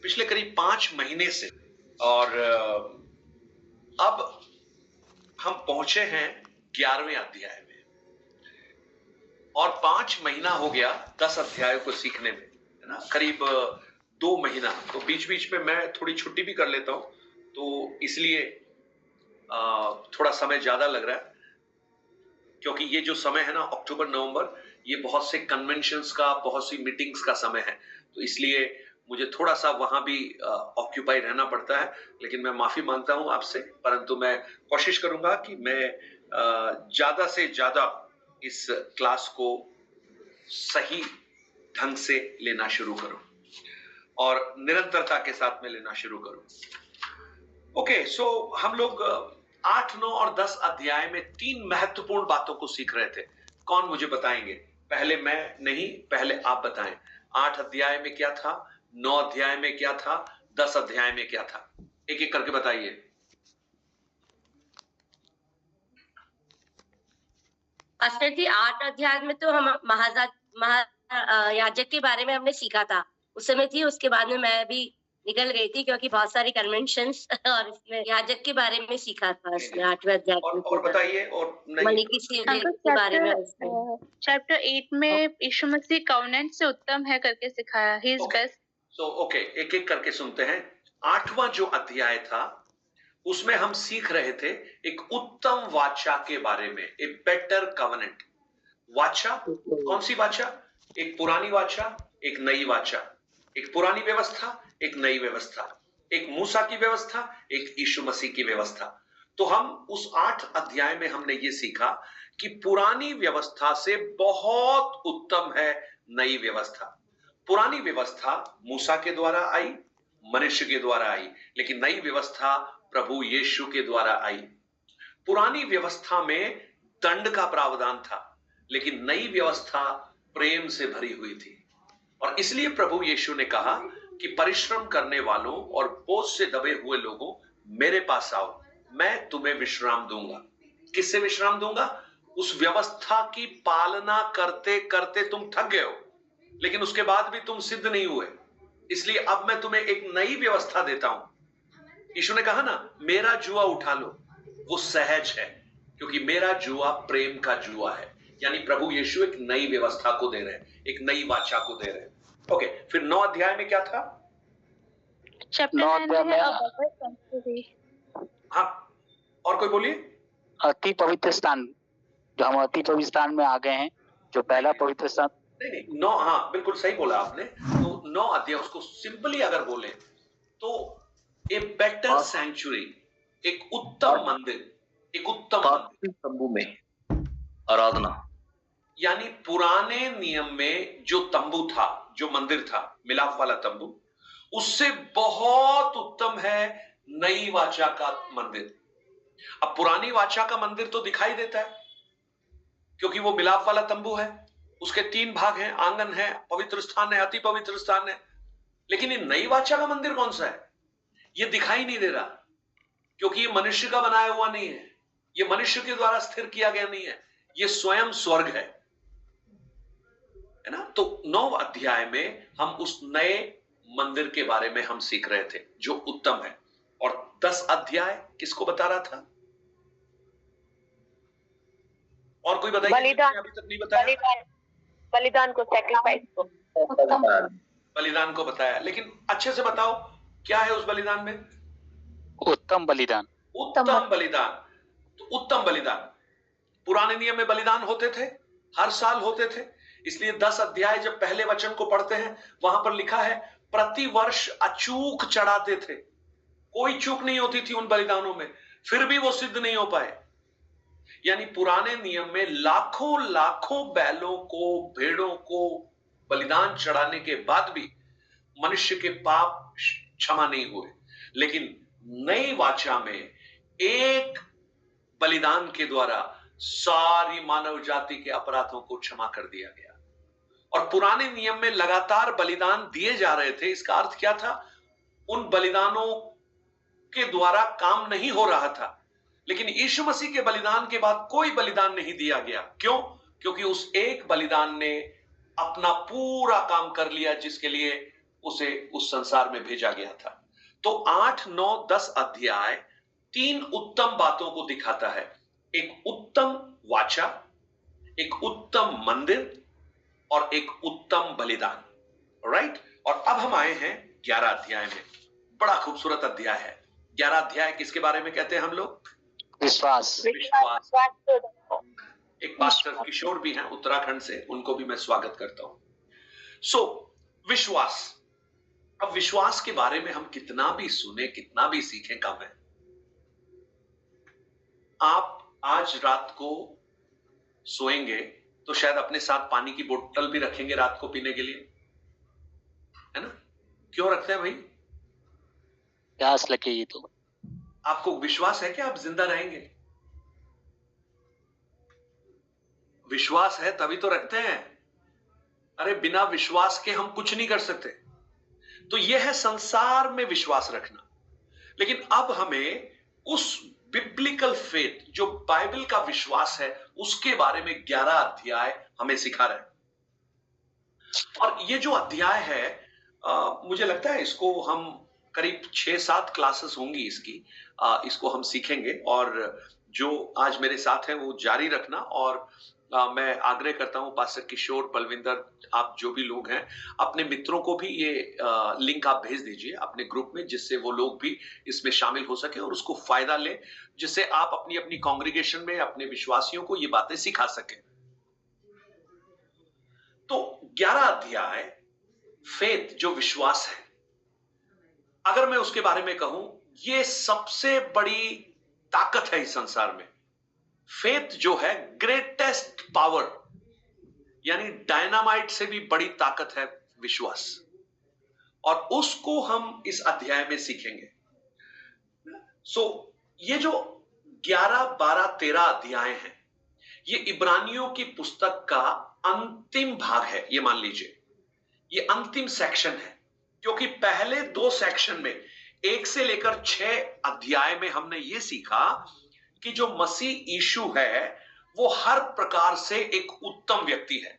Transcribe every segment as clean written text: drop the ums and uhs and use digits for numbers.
पिछले करीब 5 महीने से। और अब हम पहुंचे हैं 11वें अध्याय में और 5 महीना हो गया 10 अध्यायों को सीखने में, है ना। करीब 2 महीना। तो बीच बीच में मैं थोड़ी छुट्टी भी कर लेता हूं, तो इसलिए थोड़ा समय ज्यादा लग रहा है, क्योंकि ये जो समय है ना, अक्टूबर नवंबर, ये बहुत से कन्वेंशंस का, बहुत सी मीटिंग्स का समय है। तो इसलिए मुझे थोड़ा सा वहां भी ऑक्यूपाइड रहना पड़ता है। लेकिन मैं माफी मांगता हूं आपसे, परंतु मैं कोशिश करूंगा कि मैं ज्यादा से ज्यादा इस क्लास को सही ढंग से लेना शुरू करूं और निरंतरता के साथ में लेना शुरू करूं। ओके, सो हम लोग 8, 9 और 10 अध्याय में 3 महत्वपूर्ण बातों को सीख रहे थे। कौन मुझे बताएंगे? पहले मैं नहीं, पहले आप बताएं। 8 अध्याय में क्या था, 9 अध्याय में क्या था, 10 अध्याय में क्या था? एक एक करके बताइए। पास्टर जी, 8 अध्याय में तो हम याजक के बारे में हमने सीखा था, उस समय थी। उसके बाद में मैं भी निकल गई थी क्योंकि बहुत सारी कन्वेंशंस और इसमें याजक के बारे में सीखा था इसमें 8वें अध्याय में। और बताइए। और के बारे में चैप्टर 8 में यीशु मसीह कॉवेनेंट से उत्तम है करके सिखाया, he is best. So okay, एक एक करके सुनते हैं। 8वां जो अध्याय था उसमें हम सीख रहे थे एक उत्तम वाचा के बारे में, ए बेटर कवनेंट। वाचा, कौन सी वाचा? एक पुरानी वाचा, एक नई वाचा। एक पुरानी व्यवस्था, एक नई व्यवस्था। एक मूसा की व्यवस्था, एक यीशु मसीह की व्यवस्था। तो हम उस 8 अध्याय में हमने ये सीखा कि पुरानी व्यवस्था से बहुत उत्तम है नई व्यवस्था। पुरानी व्यवस्था मूसा के द्वारा आई, मनुष्य के द्वारा आई, लेकिन नई व्यवस्था प्रभु यीशु के द्वारा आई। पुरानी व्यवस्था में दंड का प्रावधान था, लेकिन नई व्यवस्था प्रेम से भरी हुई थी। और इसलिए प्रभु यीशु ने कहा कि परिश्रम करने वालों और बोझ से दबे हुए लोगों, मेरे पास आओ, मैं तुम्हें विश्राम दूंगा। किससे विश्राम दूंगा? उस व्यवस्था की पालना करते करते तुम थक गए हो, लेकिन उसके बाद भी तुम सिद्ध नहीं हुए, इसलिए अब मैं तुम्हें एक नई व्यवस्था देता हूं। यीशु ने कहा ना, मेरा जुआ उठा लो, वो सहज है, क्योंकि मेरा जुआ प्रेम का जुआ है। यानी प्रभु यीशु एक नई व्यवस्था को दे रहे हैं, एक नई वाचा को दे रहे हैं। ओके, फिर 9 अध्याय में क्या था? हाँ, और कोई बोलिए। अति पवित्र स्थान, जो हम अति पवित्र स्थान में आ गए हैं, जो पहला पवित्र स्थान। नहीं, 9, हाँ बिल्कुल सही बोला आपने। तो 9 अध्याय, उसको सिंपली अगर बोले तो ए बेटर सैंक्चुरी, एक उत्तम मंदिर, एक उत्तम तंबू में आराधना। यानी पुराने नियम में जो तंबू था, जो मंदिर था, मिलाप वाला तंबू, उससे बहुत उत्तम है नई वाचा का मंदिर। अब पुरानी वाचा का मंदिर तो दिखाई देता है, क्योंकि वो मिलाप वाला तंबू है, उसके 3 भाग हैं, आंगन है, पवित्र स्थान है, अति पवित्र स्थान है। लेकिन ये नई वाचा का मंदिर कौन सा है? ये दिखाई नहीं दे रहा, क्योंकि ये मनुष्य का बनाया हुआ नहीं है, ये मनुष्य के द्वारा स्थिर किया गया नहीं है, ये स्वयं स्वर्ग है ना। तो 9 अध्याय में हम उस नए मंदिर के बारे में हम सीख रहे थे जो उत्तम है। और 10 अध्याय किसको बता रहा था? और कोई बताइए, अभी तक नहीं बताया। बलिदान को, सैक्रिफाइस को, बलिदान को बताया। लेकिन अच्छे से बताओ, क्या है उस बलिदान में? उत्तम बलिदान। उत्तम बलिदान। तो उत्तम बलिदान, पुराने नियम में बलिदान होते थे, हर साल होते थे। इसलिए 10 अध्याय जब पहले वचन को पढ़ते हैं, वहां पर लिखा है प्रति वर्ष अचूक चढ़ाते थे। कोई चूक नहीं होती थी उन बलिदानों में, फिर भी वो सिद्ध नहीं हो पाए। यानी पुराने नियम में लाखों लाखों बैलों को, भेड़ों को बलिदान चढ़ाने के बाद भी मनुष्य के पाप क्षमा नहीं हुए। लेकिन नई वाचा में एक बलिदान के द्वारा सारी मानव जाति के अपराधों को क्षमा कर दिया गया। और पुराने नियम में लगातार बलिदान दिए जा रहे थे। इसका अर्थ क्या था? उन बलिदानों के द्वारा काम नहीं हो रहा था, लेकिन यीशु मसीह के बलिदान के बाद कोई बलिदान नहीं दिया गया। क्यों? क्योंकि उस एक बलिदान ने अपना पूरा काम कर लिया, जिसके लिए उसे उस संसार में भेजा गया था। तो 8, 9, 10 अध्याय 3 उत्तम बातों को दिखाता है। एक उत्तम वाचा, एक उत्तम मंदिर और एक उत्तम बलिदान। राइट? और अब हम आए हैं 11 अध्याय में। बड़ा खूबसूरत अध्याय है 11 अध्याय। किसके बारे में कहते हैं हम लोग? विश्वास। विश्वास। एक पास्टर किशोर भी हैं उत्तराखंड से, उनको भी मैं स्वागत करता हूं। विश्वास। अब विश्वास के बारे में हम कितना भी सुने, कितना भी सीखें, कम है। आप आज रात को सोएंगे तो शायद अपने साथ पानी की बोतल भी रखेंगे रात को पीने के लिए, है ना? क्यों रखते हैं भाई? प्यास लगेगी तो। आपको विश्वास है कि आप जिंदा रहेंगे? विश्वास है तभी तो रखते हैं। अरे बिना विश्वास के हम कुछ नहीं कर सकते। तो यह है संसार में विश्वास रखना। लेकिन अब हमें उस बिब्लिकल फेथ, जो बाइबल का विश्वास है, उसके बारे में 11 अध्याय हमें सिखा रहे हैं। और ये जो अध्याय है, मुझे लगता है इसको हम करीब 6-7 क्लासेस होंगी इसको हम सीखेंगे। और जो आज मेरे साथ हैं वो जारी रखना। और मैं आग्रह करता हूं पास्टर किशोर, बलविंदर, आप जो भी लोग हैं, अपने मित्रों को भी ये लिंक आप भेज दीजिए अपने ग्रुप में, जिससे वो लोग भी इसमें शामिल हो सके और उसको फायदा ले, जिससे आप अपनी अपनी कांग्रीगेशन में अपने विश्वासियों को ये बातें सिखा सके। तो 11 अध्याय फेथ, जो विश्वास है, अगर मैं उसके बारे में कहूं, ये सबसे बड़ी ताकत है इस संसार में। फेथ जो है ग्रेटेस्ट पावर, यानी डायनामाइट से भी बड़ी ताकत है विश्वास। और उसको हम इस अध्याय में सीखेंगे। ये जो 11, 12, 13 अध्याय हैं, ये इब्रानियों की पुस्तक का अंतिम भाग है। ये मान लीजिए ये अंतिम सेक्शन है, क्योंकि पहले 2 सेक्शन में 1 से लेकर 6 अध्याय में हमने ये सीखा कि जो मसीह यीशु है वो हर प्रकार से एक उत्तम व्यक्ति है।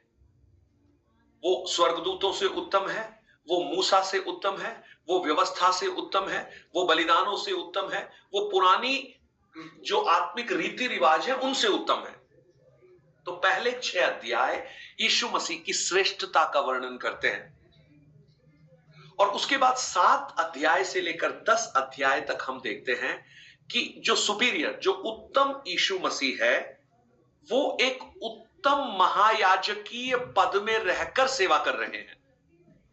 वो स्वर्गदूतों से उत्तम है, वो मूसा से उत्तम है, वो व्यवस्था से उत्तम है, वो बलिदानों से उत्तम है, वो पुरानी जो आत्मिक रीति रिवाज है उनसे उत्तम है। तो पहले 6 अध्याय यीशु मसीह की श्रेष्ठता का वर्णन करते हैं। और उसके बाद 7 अध्याय से लेकर 10 अध्याय तक हम देखते हैं कि जो सुपीरियर, जो उत्तम यीशु मसीह है, वो एक उत्तम महायाजकीय पद में रहकर सेवा कर रहे हैं।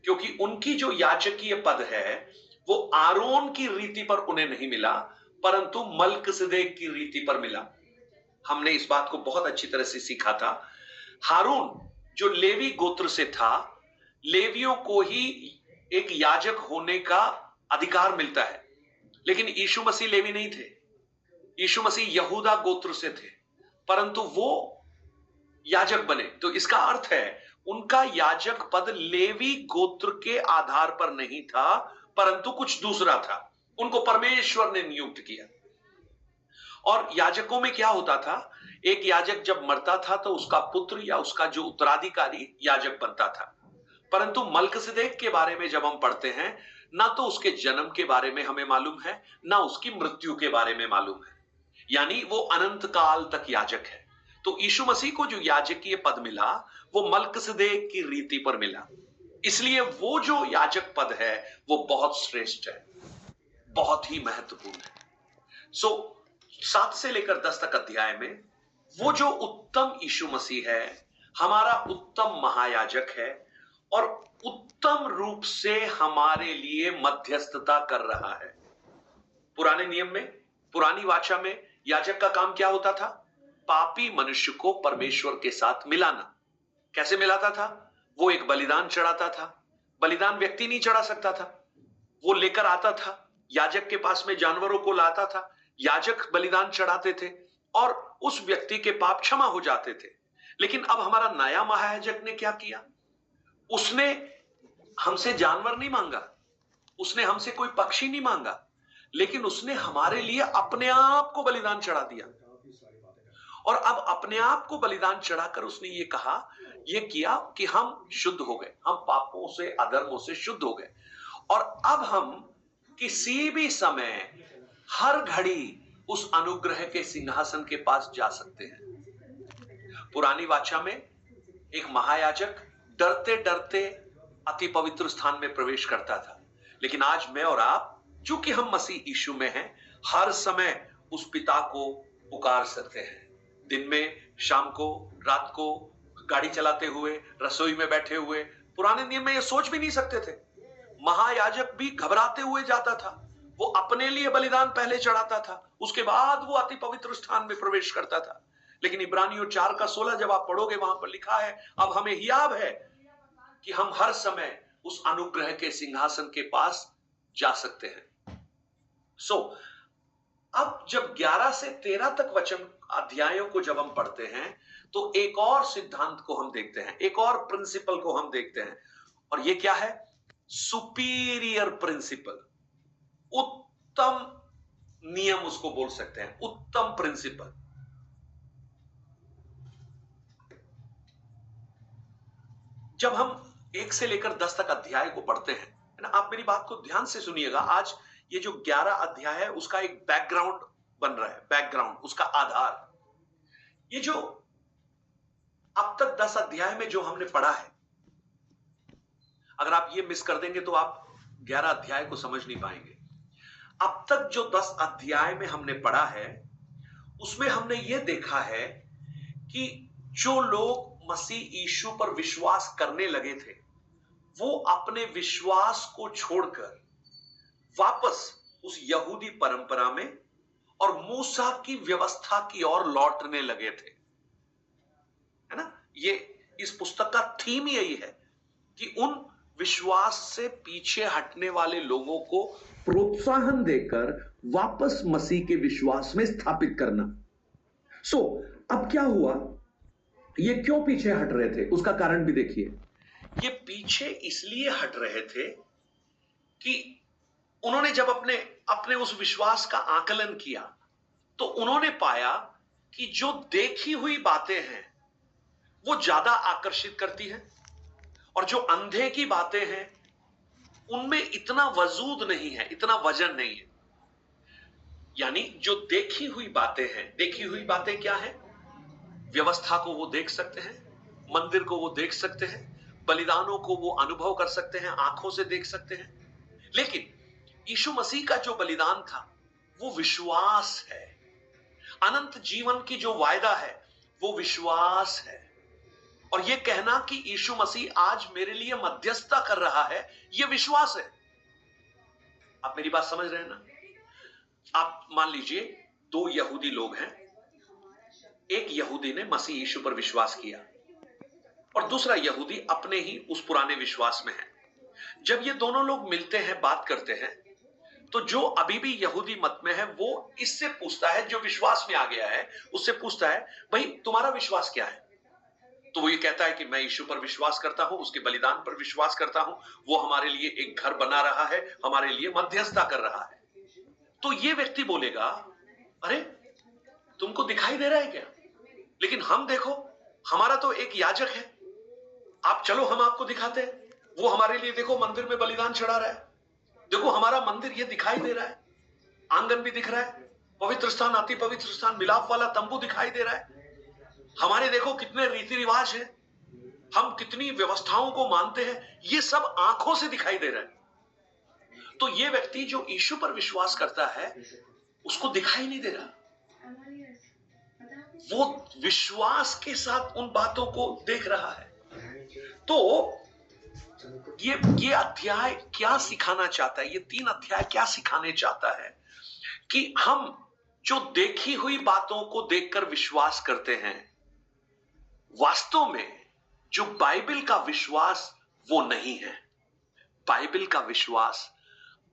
क्योंकि उनकी जो याजकीय पद है वो आरोन की रीति पर उन्हें नहीं मिला, परंतु मल्किसदेक की रीति पर मिला। हमने इस बात को बहुत अच्छी तरह से सीखा था। हारून जो लेवी गोत्र से था, लेवियों को ही एक याजक होने का अधिकार मिलता है, लेकिन यीशु मसीह लेवी नहीं थे। यीशु मसीह यहूदा गोत्र से थे, परंतु वो याजक बने। तो इसका अर्थ है उनका याजक पद लेवी गोत्र के आधार पर नहीं था, परंतु कुछ दूसरा था। उनको परमेश्वर ने नियुक्त किया। और याजकों में क्या होता था, एक याजक जब मरता था तो उसका पुत्र या उसका जो उत्तराधिकारी याजक बनता था। परंतु मल्किसदेक के बारे में जब हम पढ़ते हैं, ना तो उसके जन्म के बारे में हमें मालूम है, ना उसकी मृत्यु के बारे में मालूम है, यानी वो अनंत काल तक याजक है। तो यीशु मसीह को जो याजकीय पद मिला वो मल्किसदेक की रीति पर मिला। इसलिए वो जो याजक पद है वो बहुत श्रेष्ठ है, बहुत ही महत्वपूर्ण है। 7 से लेकर 10 तक अध्याय में वो जो उत्तम यीशु मसीह है, हमारा उत्तम महायाजक है और उत्तम रूप से हमारे लिए मध्यस्थता कर रहा है। पुराने नियम में, पुरानी वाचा में याजक का काम क्या होता था? पापी मनुष्य को परमेश्वर के साथ मिलाना। कैसे मिलाता था? वो एक बलिदान चढ़ाता था। बलिदान व्यक्ति नहीं चढ़ा सकता था, वो लेकर आता था, याजक के पास में जानवरों को लाता था, याजक बलिदान चढ़ाते थे और उस व्यक्ति के पाप क्षमा हो जाते थे। लेकिन अब हमारा नया महायाजक ने क्या किया? उसने हमसे जानवर नहीं मांगा, उसने हमसे कोई पक्षी नहीं मांगा, लेकिन उसने हमारे लिए अपने आप को बलिदान चढ़ा दिया। और अब अपने आप को बलिदान चढ़ाकर उसने ये किया कि हम शुद्ध हो गए, हम पापों से, अधर्मों से शुद्ध हो गए, और अब हम किसी भी समय, हर घड़ी उस अनुग्रह के सिंहासन के पास जा सकते हैं। पुरानी वाचा में एक महायाजक डरते डरते अति पवित्र स्थान में प्रवेश करता था, लेकिन आज मैं और आप, चूंकि हम मसीह यीशु में हैं, हर समय उस पिता को पुकार सकते हैं। दिन में, शाम को, रात को, गाड़ी चलाते हुए, रसोई में बैठे हुए। पुराने नियम में ये सोच भी नहीं सकते थे। महायाजक भी घबराते हुए जाता था, वो अपने लिए बलिदान पहले चढ़ाता था, उसके बाद वो अति पवित्र स्थान में प्रवेश करता था। लेकिन इब्रानियों 4:16 जब आप पढ़ोगे, वहां पर लिखा है, अब हमें हियाब है कि हम हर समय उस अनुग्रह के सिंहासन के पास जा सकते हैं। अब जब 11 से 13 तक वचन अध्यायों को जब हम पढ़ते हैं, तो एक और सिद्धांत को हम देखते हैं, एक और प्रिंसिपल को हम देखते हैं, और ये क्या है? सुपीरियर प्रिंसिपल, उत्तम नियम उसको बोल सकते हैं, उत्तम प्रिंसिपल। जब हम 1 से लेकर 10 तक अध्याय को पढ़ते हैं, है ना, आप मेरी बात को ध्यान से सुनिएगा। आज ये जो 11 अध्याय है, उसका एक बैकग्राउंड बन रहा है, बैकग्राउंड, उसका आधार। ये जो अब तक 10 अध्याय में जो हमने पढ़ा है, अगर आप ये मिस कर देंगे तो आप 11 अध्याय को समझ नहीं पाएंगे। अब तक जो 10 अध्याय में हमने पढ़ा है, उसमें हमने ये देखा है कि जो लोग मसीह यीशु पर विश्वास करने लगे थे, वो अपने विश्वास को छोड़कर वापस उस यहूदी परंपरा में और मूसा की व्यवस्था की ओर लौटने लगे थे, है ना। ये इस पुस्तक का थीम यही है कि उन विश्वास से पीछे हटने वाले लोगों को प्रोत्साहन देकर वापस मसीह के विश्वास में स्थापित करना। अब क्या हुआ? ये क्यों पीछे हट रहे थे, उसका कारण भी देखिए। ये पीछे इसलिए हट रहे थे कि उन्होंने जब अपने उस विश्वास का आकलन किया, तो उन्होंने पाया कि जो देखी हुई बातें हैं वो ज्यादा आकर्षित करती हैं, और जो अंधे की बातें हैं उनमें इतना वजूद नहीं है, इतना वजन नहीं है। यानी जो देखी हुई बातें हैं, देखी हुई बातें क्या है? व्यवस्था को वो देख सकते हैं, मंदिर को वो देख सकते हैं, बलिदानों को वो अनुभव कर सकते हैं, आंखों से देख सकते हैं। लेकिन यीशु मसीह का जो बलिदान था वो विश्वास है। अनंत जीवन की जो वायदा है वो विश्वास है। और ये कहना कि यीशु मसीह आज मेरे लिए मध्यस्थता कर रहा है, ये विश्वास है। आप मेरी बात समझ रहे हैं ना? आप मान लीजिए 2 यहूदी लोग हैं, एक यहूदी ने मसीह यीशु पर विश्वास किया और दूसरा यहूदी अपने ही उस पुराने विश्वास में है। जब ये दोनों लोग मिलते हैं, बात करते हैं, तो जो अभी भी यहूदी मत में है वो इससे पूछता है, जो विश्वास में आ गया है उससे पूछता है, भाई तुम्हारा विश्वास क्या है? तो वो ये कहता है कि मैं यीशु पर विश्वास करता हूं, उसके बलिदान पर विश्वास करता हूं, वो हमारे लिए एक घर बना रहा है, हमारे लिए मध्यस्थता कर रहा है। तो ये व्यक्ति बोलेगा, अरे तुमको दिखाई दे रहा है क्या? लेकिन हम देखो, हमारा तो एक याजक है, आप चलो हम आपको दिखाते हैं, वो हमारे लिए देखो मंदिर में बलिदान चढ़ा रहा है, देखो हमारा मंदिर ये दिखाई दे रहा है, आंगन भी दिख रहा है, पवित्र स्थान, अति पवित्र स्थान, मिलाप वाला तंबू दिखाई दे रहा है, हमारे देखो कितने रीति रिवाज हैं, हम कितनी व्यवस्थाओं को मानते हैं, ये सब आंखों से दिखाई दे रहा है। तो ये व्यक्ति जो यीशु पर विश्वास करता है उसको दिखाई नहीं दे रहा, वो विश्वास के साथ उन बातों को देख रहा है। तो ये अध्याय क्या सिखाना चाहता है? ये 3 अध्याय क्या सिखाने चाहता है? कि हम जो देखी हुई बातों को देखकर विश्वास करते हैं, वास्तव में जो बाइबल का विश्वास वो नहीं है। बाइबल का विश्वास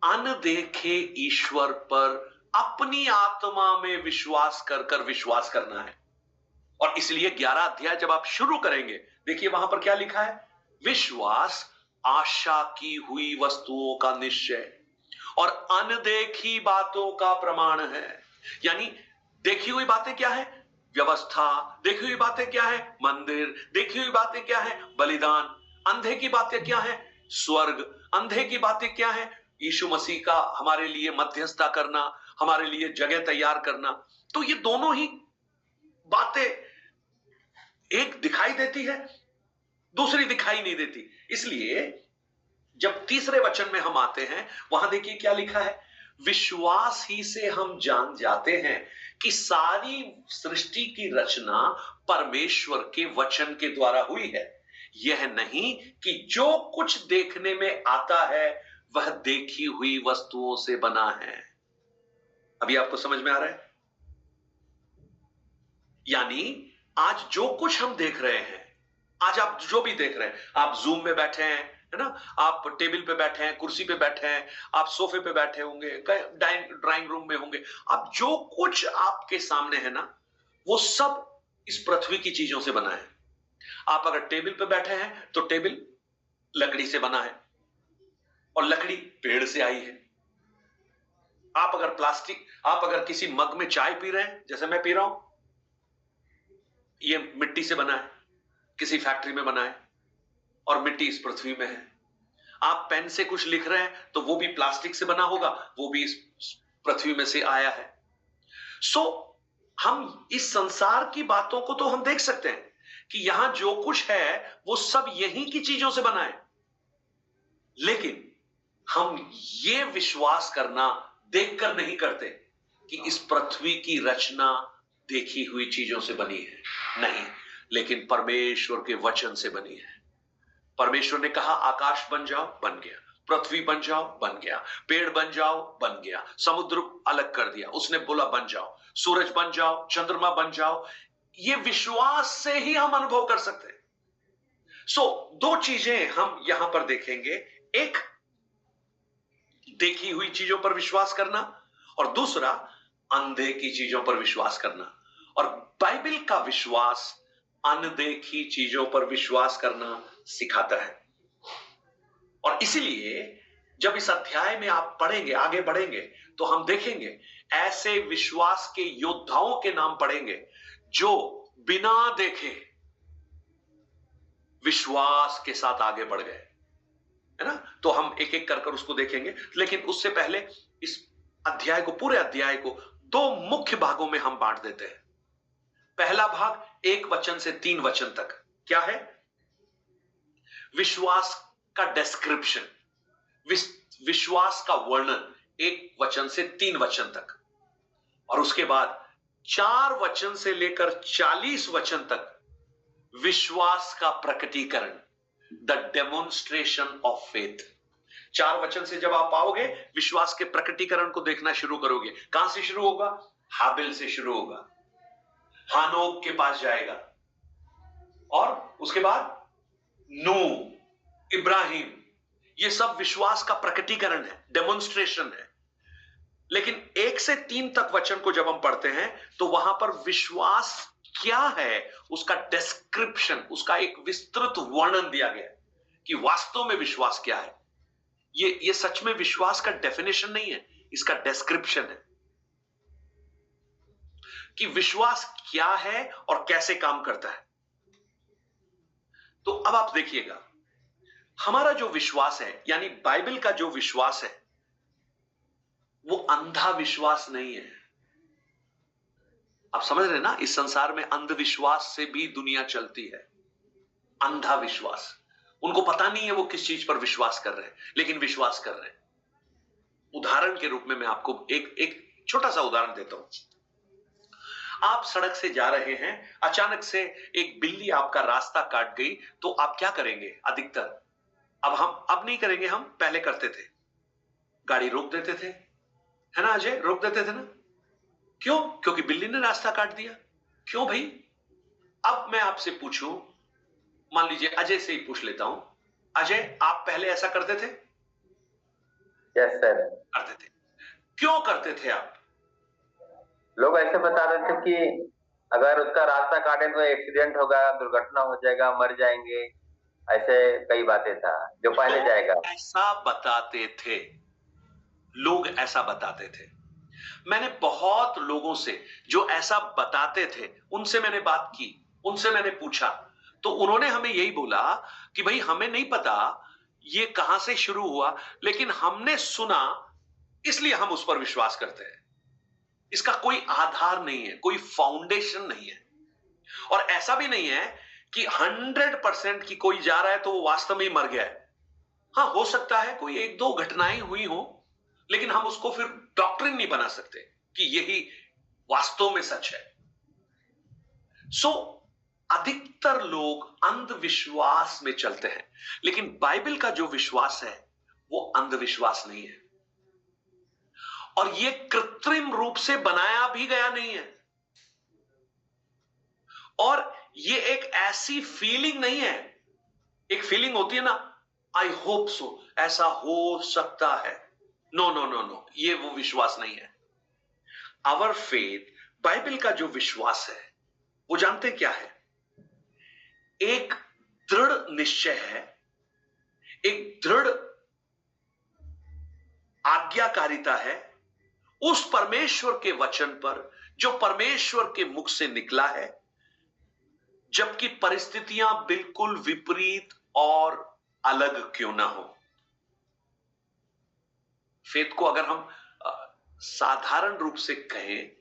अनदेखे ईश्वर पर अपनी आत्मा में विश्वास कर विश्वास करना है। और इसलिए 11 अध्याय जब आप शुरू करेंगे, देखिए वहां पर क्या लिखा है? विश्वास आशा की हुई वस्तुओं का निश्चय और अनदेखी बातों का प्रमाण है। यानी देखी हुई बातें क्या है? व्यवस्था, देखी हुई बातें क्या है? मंदिर, देखी हुई बातें क्या है? बलिदान। अंधे की बातें क्या है? स्वर्ग। अंधे की बातें क्या है? यीशु मसीह का हमारे लिए मध्यस्थता करना, हमारे लिए जगह तैयार करना। तो ये दोनों ही बातें एक दिखाई देती है, दूसरी दिखाई नहीं देती। इसलिए जब तीसरे वचन में हम आते हैं, वहां देखिए क्या लिखा है, विश्वास ही से हम जान जाते हैं कि सारी सृष्टि की रचना परमेश्वर के वचन के द्वारा हुई है। यह नहीं कि जो कुछ देखने में आता है वह देखी हुई वस्तुओं से बना है। अभी आपको समझ में आ रहा है? यानी आज जो कुछ हम देख रहे हैं, आज आप जो भी देख रहे हैं, आप जूम में बैठे हैं, है ना, आप टेबल पे बैठे हैं, कुर्सी पे बैठे हैं, आप सोफे पे बैठे होंगे, ड्राइंग रूम में होंगे, आप जो कुछ आपके सामने है ना, वो सब इस पृथ्वी की चीजों से बना है। आप अगर टेबल पे बैठे हैं तो टेबल लकड़ी से बना है और लकड़ी पेड़ से आई है। आप अगर किसी मग में चाय पी रहे हैं, जैसे मैं पी रहा हूं, ये मिट्टी से बना है, किसी फैक्ट्री में बना है और मिट्टी इस पृथ्वी में है। आप पेन से कुछ लिख रहे हैं तो वो भी प्लास्टिक से बना होगा, वो भी इस पृथ्वी में से आया है। सो हम इस संसार की बातों को तो हम देख सकते हैं कि यहां जो कुछ है वो सब यही की चीजों से बना है, लेकिन हम ये विश्वास करना देखकर नहीं करते कि इस पृथ्वी की रचना देखी हुई चीजों से बनी है, नहीं, लेकिन परमेश्वर के वचन से बनी है। परमेश्वर ने कहा आकाश बन जाओ, बन गया। पृथ्वी बन जाओ, बन गया। पेड़ बन जाओ, बन गया। समुद्र अलग कर दिया, उसने बोला बन जाओ। सूरज बन जाओ, चंद्रमा बन जाओ। ये विश्वास से ही हम अनुभव कर सकते हैं। दो चीजें हम यहां पर देखेंगे, एक देखी हुई चीजों पर विश्वास करना और दूसरा अनदेखी चीजों पर विश्वास करना। और बाइबल का विश्वास अनदेखी चीजों पर विश्वास करना सिखाता है। और इसीलिए जब इस अध्याय में आप पढ़ेंगे, आगे बढ़ेंगे, तो हम देखेंगे ऐसे विश्वास के योद्धाओं के नाम पढ़ेंगे जो बिना देखे विश्वास के साथ आगे बढ़ गए, है ना। तो हम एक एक कर उसको देखेंगे, लेकिन उससे पहले इस अध्याय को, पूरे अध्याय को दो मुख्य भागों में हम बांट देते हैं। पहला भाग 1 वचन से 3 वचन तक क्या है? विश्वास का डिस्क्रिप्शन, विश्वास का वर्णन 1 वचन से 3 वचन तक। और उसके बाद 4 वचन से लेकर 40 वचन तक विश्वास का प्रकटीकरण, द डेमोन्स्ट्रेशन ऑफ फेथ। 4 वचन से जब आप आओगे, विश्वास के प्रकटीकरण को देखना शुरू करोगे। कहां से शुरू होगा? हाबिल से शुरू होगा, हानोक के पास जाएगा, और उसके बाद नूह, इब्राहिम। ये सब विश्वास का प्रकटीकरण है, डेमोन्स्ट्रेशन है। लेकिन 1 से 3 तक वचन को जब हम पढ़ते हैं तो वहां पर विश्वास क्या है उसका डिस्क्रिप्शन, उसका एक विस्तृत वर्णन दिया गया कि वास्तव में विश्वास क्या है। ये सच में विश्वास का डेफिनेशन नहीं है, इसका डिस्क्रिप्शन है कि विश्वास क्या है और कैसे काम करता है। तो अब आप देखिएगा, हमारा जो विश्वास है, यानी बाइबल का जो विश्वास है, वो अंधा विश्वास नहीं है। आप समझ रहे ना, इस संसार में अंधविश्वास से भी दुनिया चलती है। अंधा विश्वास, उनको पता नहीं है वो किस चीज पर विश्वास कर रहे हैं, लेकिन विश्वास कर रहे हैं। उदाहरण के रूप में मैं आपको एक छोटा सा उदाहरण देता हूं। आप सड़क से जा रहे हैं, अचानक से एक बिल्ली आपका रास्ता काट गई, तो आप क्या करेंगे? अधिकतर अब नहीं करेंगे, हम पहले करते थे, गाड़ी रोक देते थे, है ना अजय? रोक देते थे ना? क्यों? क्योंकि बिल्ली ने रास्ता काट दिया। क्यों भाई? अब मैं आपसे पूछूं, मान लीजिए अजय से ही पूछ लेता हूं। अजय, आप पहले ऐसा करते थे? Yes sir. करते थे। क्यों करते थे आप? लोग ऐसे बता रहे थे कि अगर उसका रास्ता काटे तो एक्सीडेंट होगा, दुर्घटना हो जाएगा, मर जाएंगे, ऐसे कई बातें था जो पहले जाएगा। ऐसा बताते थे, लोग ऐसा बताते थे। मैंने बहुत लोगों से जो ऐसा बताते थे, उनसे मैंने बात की, उनसे मैंने पूछा, तो उन्होंने हमें यही बोला कि भाई हमें नहीं पता ये कहां से शुरू हुआ, लेकिन हमने सुना इसलिए हम उस पर विश्वास करते हैं। इसका कोई आधार नहीं है, कोई फाउंडेशन नहीं है। और ऐसा भी नहीं है कि 100% की कोई जा रहा है तो वो वास्तव में ही मर गया है। हाँ, हो सकता है कोई एक दो घटनाएं हुई हो, लेकिन हम उसको फिर डॉक्ट्रिन नहीं बना सकते कि यही वास्तव में सच है। सो अधिकतर लोग अंधविश्वास में चलते हैं, लेकिन बाइबल का जो विश्वास है वो अंधविश्वास नहीं है, और ये कृत्रिम रूप से बनाया भी गया नहीं है, और ये एक ऐसी फीलिंग नहीं है। एक फीलिंग होती है ना, आई होप सो, ऐसा हो सकता है। नो नो नो नो, ये वो विश्वास नहीं है। आवर फेथ, बाइबल का जो विश्वास है वो जानते क्या है? एक दृढ़ निश्चय है, एक दृढ़ आज्ञाकारिता है उस परमेश्वर के वचन पर जो परमेश्वर के मुख से निकला है, जबकि परिस्थितियां बिल्कुल विपरीत और अलग क्यों ना हो। फेथ को अगर हम साधारण रूप से कहें,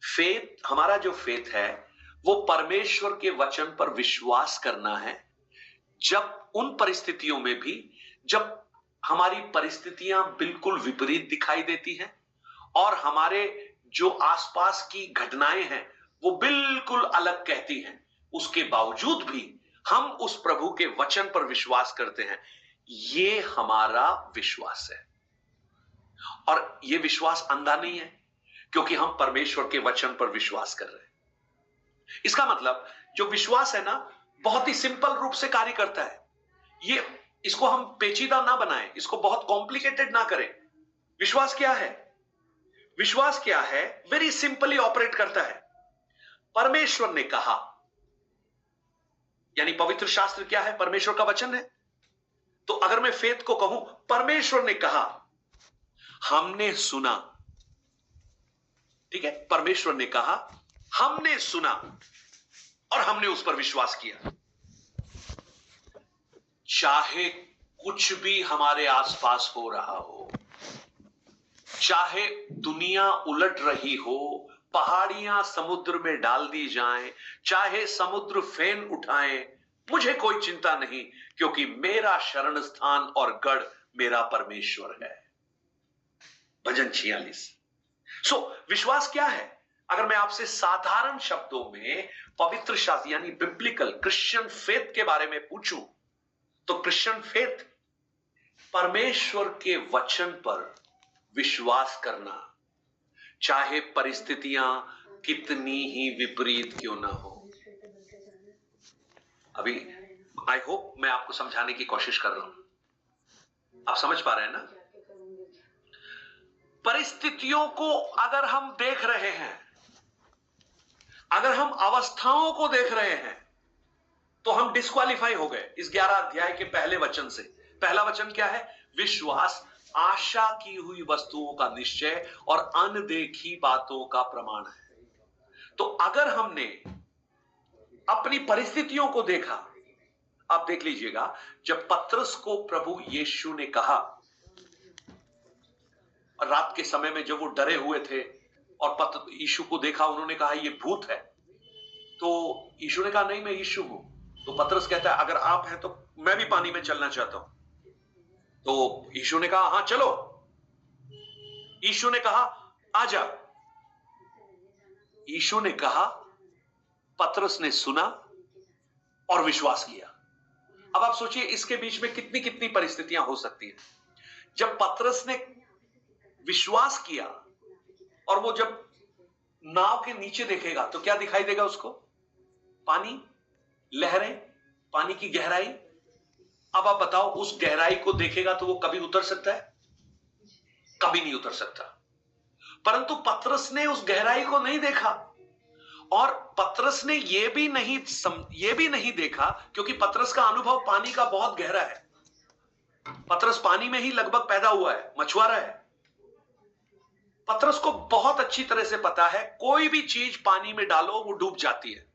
फेथ, हमारा जो फेथ है वो परमेश्वर के वचन पर विश्वास करना है, जब उन परिस्थितियों में भी जब हमारी परिस्थितियां बिल्कुल विपरीत दिखाई देती हैं और हमारे जो आसपास की घटनाएं हैं वो बिल्कुल अलग कहती हैं, उसके बावजूद भी हम उस प्रभु के वचन पर विश्वास करते हैं। ये हमारा विश्वास है, और ये विश्वास अंधा नहीं है, क्योंकि हम परमेश्वर के वचन पर विश्वास कर रहे हैं। इसका मतलब जो विश्वास है ना, बहुत ही सिंपल रूप से कार्य करता है। ये, इसको हम पेचीदा ना बनाएं, इसको बहुत कॉम्प्लिकेटेड ना करें। विश्वास क्या है? विश्वास क्या है? वेरी सिंपली ऑपरेट करता है। परमेश्वर ने कहा, यानी पवित्र शास्त्र क्या है? परमेश्वर का वचन है। तो अगर मैं फेथ को कहूं, परमेश्वर ने कहा, हमने सुना, ठीक है, परमेश्वर ने कहा, हमने सुना, और हमने उस पर विश्वास किया। चाहे कुछ भी हमारे आसपास हो रहा हो, चाहे दुनिया उलट रही हो, पहाड़ियां समुद्र में डाल दी जाएं, चाहे समुद्र फेन उठाए, मुझे कोई चिंता नहीं, क्योंकि मेरा शरण स्थान और गढ़ मेरा परमेश्वर है। भजन 46। सो विश्वास क्या है? अगर मैं आपसे साधारण शब्दों में पवित्र शास्त्र यानी बिब्लिकल क्रिश्चियन फेथ के बारे में पूछूं, तो क्रिश्चियन फेथ परमेश्वर के वचन पर विश्वास करना, चाहे परिस्थितियां कितनी ही विपरीत क्यों ना हो। अभी आई होप मैं आपको समझाने की कोशिश कर रहा हूं, आप समझ पा रहे हैं ना? परिस्थितियों को अगर हम देख रहे हैं, अगर हम अवस्थाओं को देख रहे हैं, तो हम डिस्क्वालीफाई हो गए इस 11 अध्याय के पहले वचन से। पहला वचन क्या है? विश्वास आशा की हुई वस्तुओं का निश्चय और अनदेखी बातों का प्रमाण है। तो अगर हमने अपनी परिस्थितियों को देखा, आप देख लीजिएगा, जब पतरस को प्रभु यीशु ने कहा, रात के समय में जब वो डरे हुए थे और यीशु को देखा, उन्होंने कहा ये भूत है, तो यीशु ने कहा नहीं, मैं यीशु हूं। तो पतरस कहता है अगर आप हैं तो मैं भी पानी में चलना चाहता हूं। तो यीशु ने कहा हाँ चलो। यीशु ने कहा आजा। यीशु ने कहा, पतरस ने सुना और विश्वास किया। अब आप सोचिए इसके बीच में कितनी कितनी परिस्थितियां हो सकती हैं। जब पतरस ने विश्वास किया और वो जब नाव के नीचे देखेगा तो क्या दिखाई देगा उसको? पानी, लहरें, पानी की गहराई। अब आप बताओ, उस गहराई को देखेगा तो वो कभी उतर सकता है? कभी नहीं उतर सकता। परंतु पतरस ने उस गहराई को नहीं देखा, और पतरस ने ये भी नहीं देखा, क्योंकि पतरस का अनुभव पानी का बहुत गहरा है। पतरस पानी में ही लगभग पैदा हुआ है, मछुआरा है। पतरस को बहुत अच्छी तरह से पता है कोई भी चीज पानी में डालो वो डूब जाती है,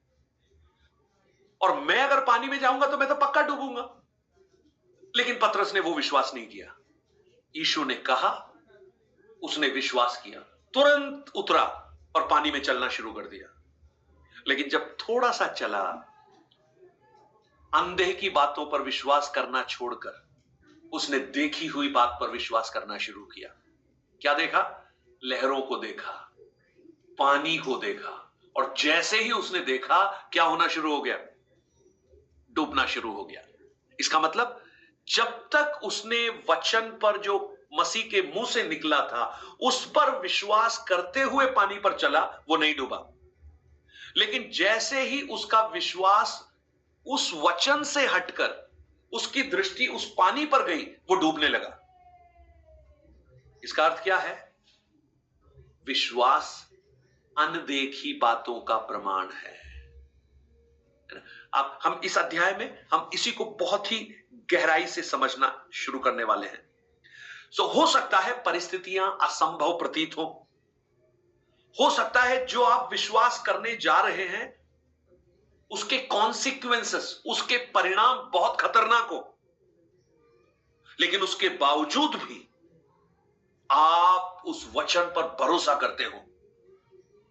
और मैं अगर पानी में जाऊंगा तो मैं तो पक्का डूबूंगा। लेकिन पतरस ने वो विश्वास नहीं किया। यीशु ने कहा, उसने विश्वास किया, तुरंत उतरा और पानी में चलना शुरू कर दिया। लेकिन जब थोड़ा सा चला, अनदेख की बातों पर विश्वास करना छोड़कर उसने देखी हुई बात पर विश्वास करना शुरू किया। क्या देखा? लहरों को देखा, पानी को देखा, और जैसे ही उसने देखा, क्या होना शुरू हो गया? डूबना शुरू हो गया। इसका मतलब जब तक उसने वचन पर जो मसीह के मुंह से निकला था उस पर विश्वास करते हुए पानी पर चला, वो नहीं डूबा। लेकिन जैसे ही उसका विश्वास उस वचन से हटकर उसकी दृष्टि उस पानी पर गई, वो डूबने लगा। इसका अर्थ क्या है? विश्वास अनदेखी बातों का प्रमाण है। अब हम इस अध्याय में हम इसी को बहुत ही गहराई से समझना शुरू करने वाले हैं। हो सकता है परिस्थितियां असंभव प्रतीत हो सकता है जो आप विश्वास करने जा रहे हैं उसके कॉन्सिक्वेंसेस, उसके परिणाम बहुत खतरनाक हो, लेकिन उसके बावजूद भी आप उस वचन पर भरोसा करते हो,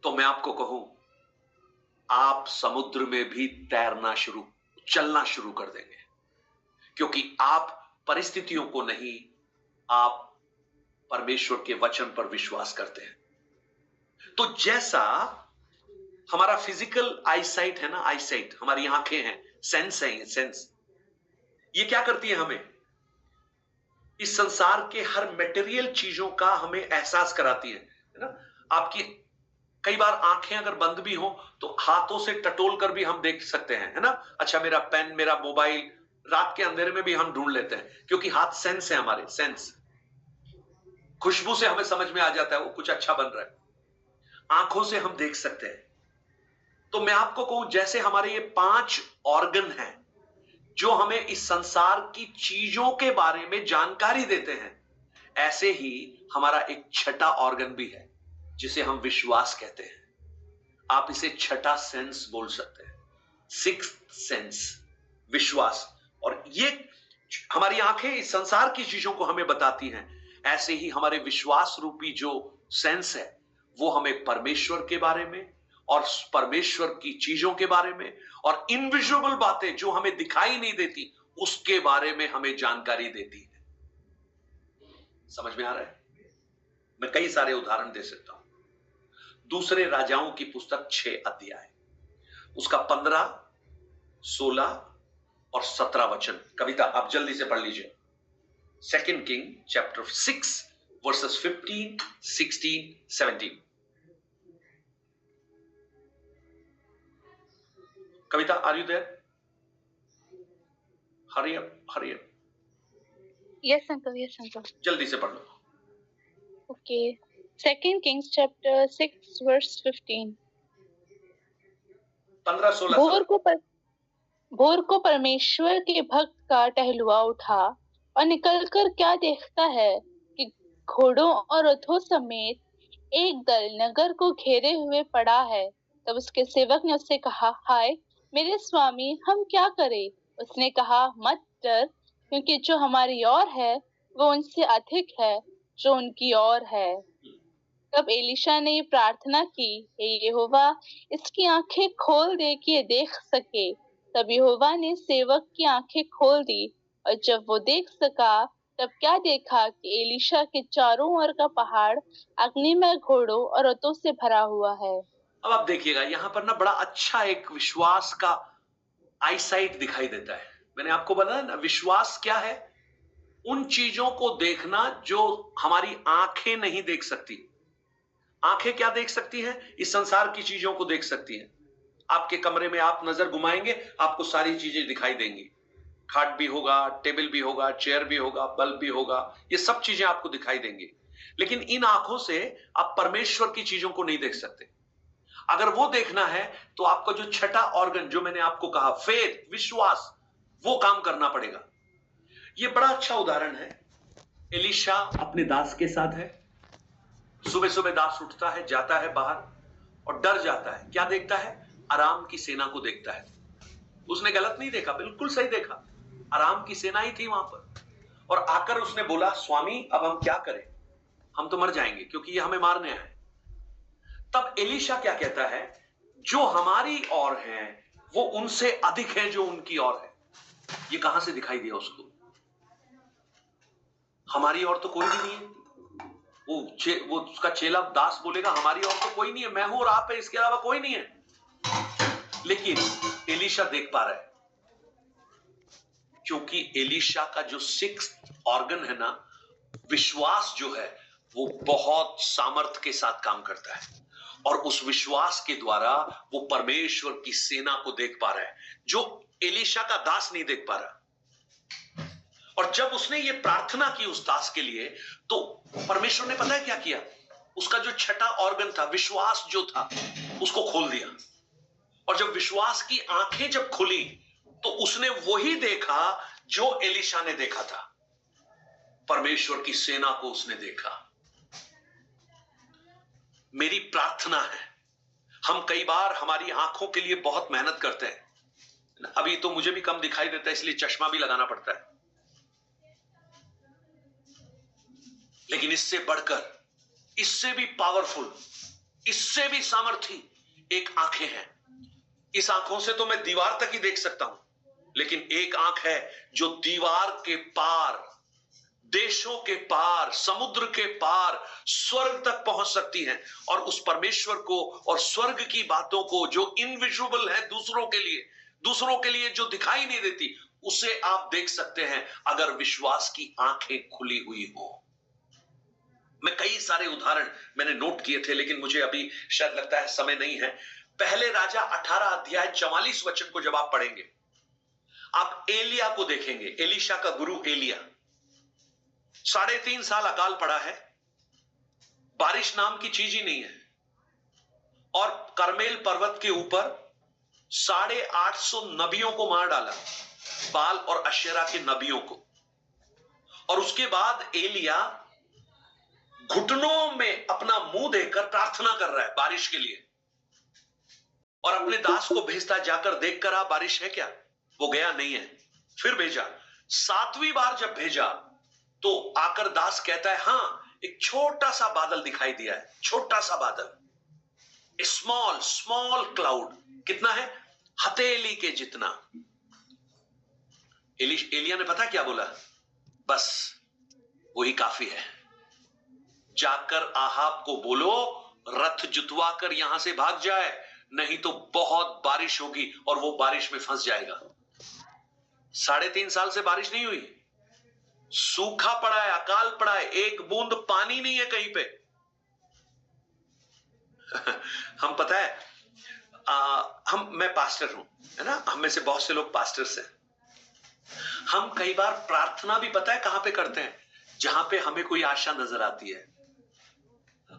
तो मैं आपको कहूं, आप समुद्र में भी चलना शुरू कर देंगे, क्योंकि आप परिस्थितियों को नहीं, आप परमेश्वर के वचन पर विश्वास करते हैं। तो जैसा हमारा फिजिकल आईसाइट है ना, आईसाइट हमारी आंखें हैं, सेंस है, सेंस ये क्या करती है? हमें इस संसार के हर मटेरियल चीजों का हमें एहसास कराती है ना। आपकी कई बार आंखें अगर बंद भी हो तो हाथों से टटोल कर भी हम देख सकते हैं, है ना। अच्छा, मेरा पेन, मेरा मोबाइल, रात के अंधेरे में भी हम ढूंढ लेते हैं, क्योंकि हाथ सेंस है हमारे, सेंस। खुशबू से हमें समझ में आ जाता है वो कुछ अच्छा बन रहा है, आंखों से हम देख सकते हैं। तो मैं आपको कहूं, जैसे हमारे ये 5 ऑर्गन हैं जो हमें इस संसार की चीजों के बारे में जानकारी देते हैं, ऐसे ही हमारा एक छठा ऑर्गन भी है जिसे हम विश्वास कहते हैं। आप इसे छठा सेंस बोल सकते हैं, 6th सेंस, विश्वास। और ये हमारी आंखें इस संसार की चीजों को हमें बताती हैं, ऐसे ही हमारे विश्वास रूपी जो सेंस है वो हमें परमेश्वर के बारे में और परमेश्वर की चीजों के बारे में और इनविजिबल बातें जो हमें दिखाई नहीं देती उसके बारे में हमें जानकारी देती है। समझ में आ रहा है? मैं कई सारे उदाहरण दे सकता हूं। दूसरे राजाओं की पुस्तक 6 अध्याय, उसका 15, 16 और 17 वचन। कविता आप जल्दी से पढ़ लीजिए। 2 king chapter 6 verses 15, 16, 17। Kavita, are you there? Hurry up. Yes, uncle. Yes, uncle. जल्दी से पढ़ लो। Okay. 2 Kings chapter 6 verse 15. 15, 16, भोर को परमेश्वर के भक्त का टहलुआ उठा और निकलकर क्या देखता है कि घोड़ों और रथों समेत एक दल नगर को घेरे हुए पड़ा है। तब उसके सेवक ने उससे कहा, हाय मेरे स्वामी, हम क्या करें? उसने कहा, मत डर, क्योंकि जो हमारी ओर है वो उनसे अधिक है जो उनकी ओर है। तब एलीशा ने ये प्रार्थना की, हे यहोवा, इसकी आंखें खोल दे कि ये देख सके। तब यहोवा ने सेवक की आंखें खोल दी, और जब वो देख सका तब क्या देखा कि एलीशा के चारों ओर का पहाड़ अग्नि में घोड़ों और रथों से भरा हुआ है। अब आप देखिएगा, यहां पर ना बड़ा अच्छा एक विश्वास का आईसाइट दिखाई देता है। मैंने आपको बताया ना, विश्वास क्या है? उन चीजों को देखना जो हमारी आंखें नहीं देख सकती। आंखें क्या देख सकती हैं? इस संसार की चीजों को देख सकती हैं। आपके कमरे में आप नजर घुमाएंगे, आपको सारी चीजें दिखाई देंगी। खाट भी होगा, टेबल भी होगा, चेयर भी होगा, बल्ब भी होगा, ये सब चीजें आपको दिखाई देंगी। लेकिन इन आंखों से आप परमेश्वर की चीजों को नहीं देख सकते। अगर वो देखना है तो आपका जो छठा ऑर्गन, जो मैंने आपको कहा, फेथ, विश्वास, वो काम करना पड़ेगा। ये बड़ा अच्छा उदाहरण है। एलीशा अपने दास के साथ है, सुबह सुबह दास उठता है, जाता है बाहर और डर जाता है। क्या देखता है? अराम की सेना को देखता है। उसने गलत नहीं देखा, बिल्कुल सही देखा, अराम की सेना ही थी वहां पर। और आकर उसने बोला, स्वामी अब हम क्या करें, हम तो मर जाएंगे क्योंकि ये हमें मारने आए। तब एलीशा क्या कहता है, जो हमारी ओर है वो उनसे अधिक है जो उनकी ओर है। ये कहां से दिखाई दिया उसको? हमारी ओर तो कोई भी नहीं है। वो उसका चेला दास बोलेगा, हमारी ओर तो कोई नहीं है, मैं हूं और आप है, इसके अलावा कोई नहीं है। लेकिन एलीशा देख पा रहा है, क्योंकि एलीशा का जो सिक्स्थ ऑर्गन है ना, विश्वास जो है, वो बहुत सामर्थ्य के साथ काम करता है। और उस विश्वास के द्वारा वो परमेश्वर की सेना को देख पा रहा है, जो एलीशा का दास नहीं देख पा रहा। और जब उसने ये प्रार्थना की उस दास के लिए, तो परमेश्वर ने पता है क्या किया? उसका जो छठा ऑर्गन था, विश्वास जो था, उसको खोल दिया। और जब विश्वास की आंखें जब खुली, तो उसने वही देखा जो एलीशा ने देखा था। परमेश्वर की सेना को उसने देखा। मेरी प्रार्थना है, हम कई बार हमारी आंखों के लिए बहुत मेहनत करते हैं। अभी तो मुझे भी कम दिखाई देता है, इसलिए चश्मा भी लगाना पड़ता है। लेकिन इससे बढ़कर, इससे भी पावरफुल, इससे भी सामर्थी एक आंखें हैं। इस आंखों से तो मैं दीवार तक ही देख सकता हूं, लेकिन एक आंख है जो दीवार के पार, देशों के पार, समुद्र के पार, स्वर्ग तक पहुंच सकती है। और उस परमेश्वर को और स्वर्ग की बातों को, जो इनविजिबल है दूसरों के लिए जो दिखाई नहीं देती, उसे आप देख सकते हैं अगर विश्वास की आंखें खुली हुई हो। मैं कई सारे उदाहरण मैंने नोट किए थे, लेकिन मुझे अभी शायद लगता है समय नहीं है। पहले राजा 18 अध्याय 44 वचन को जब आप पढ़ेंगे, आप एलिया को देखेंगे। एलीशा का गुरु एलिया, 3.5 साल अकाल पड़ा है, बारिश नाम की चीज ही नहीं है। और करमेल पर्वत के ऊपर 850 नबियों को मार डाला, बाल और अशेरा के नबियों को। और उसके बाद एलिया घुटनों में अपना मुंह देकर प्रार्थना कर रहा है बारिश के लिए, और अपने दास को भेजता, जाकर देख कर आ बारिश है क्या। वो गया, नहीं है। फिर भेजा, 7वीं बार जब भेजा तो आकर दास कहता है, हां, एक छोटा सा बादल दिखाई दिया है, छोटा सा बादल, स्मॉल क्लाउड। कितना है? हथेली के जितना। एलिया ने पता क्या बोला? बस वही काफी है, जाकर आहाब को बोलो रथ जुतवा कर यहां से भाग जाए, नहीं तो बहुत बारिश होगी और वो बारिश में फंस जाएगा। 3.5 साल से बारिश नहीं हुई, सूखा पड़ा है, अकाल पड़ा है, एक बूंद पानी नहीं है कहीं पे। हम पता है, मैं पास्टर हूं, है ना, हम में से बहुत से लोग पास्टर्स हैं। हम कई बार प्रार्थना भी पता है कहां पे करते हैं? जहां पे हमें कोई आशा नजर आती है।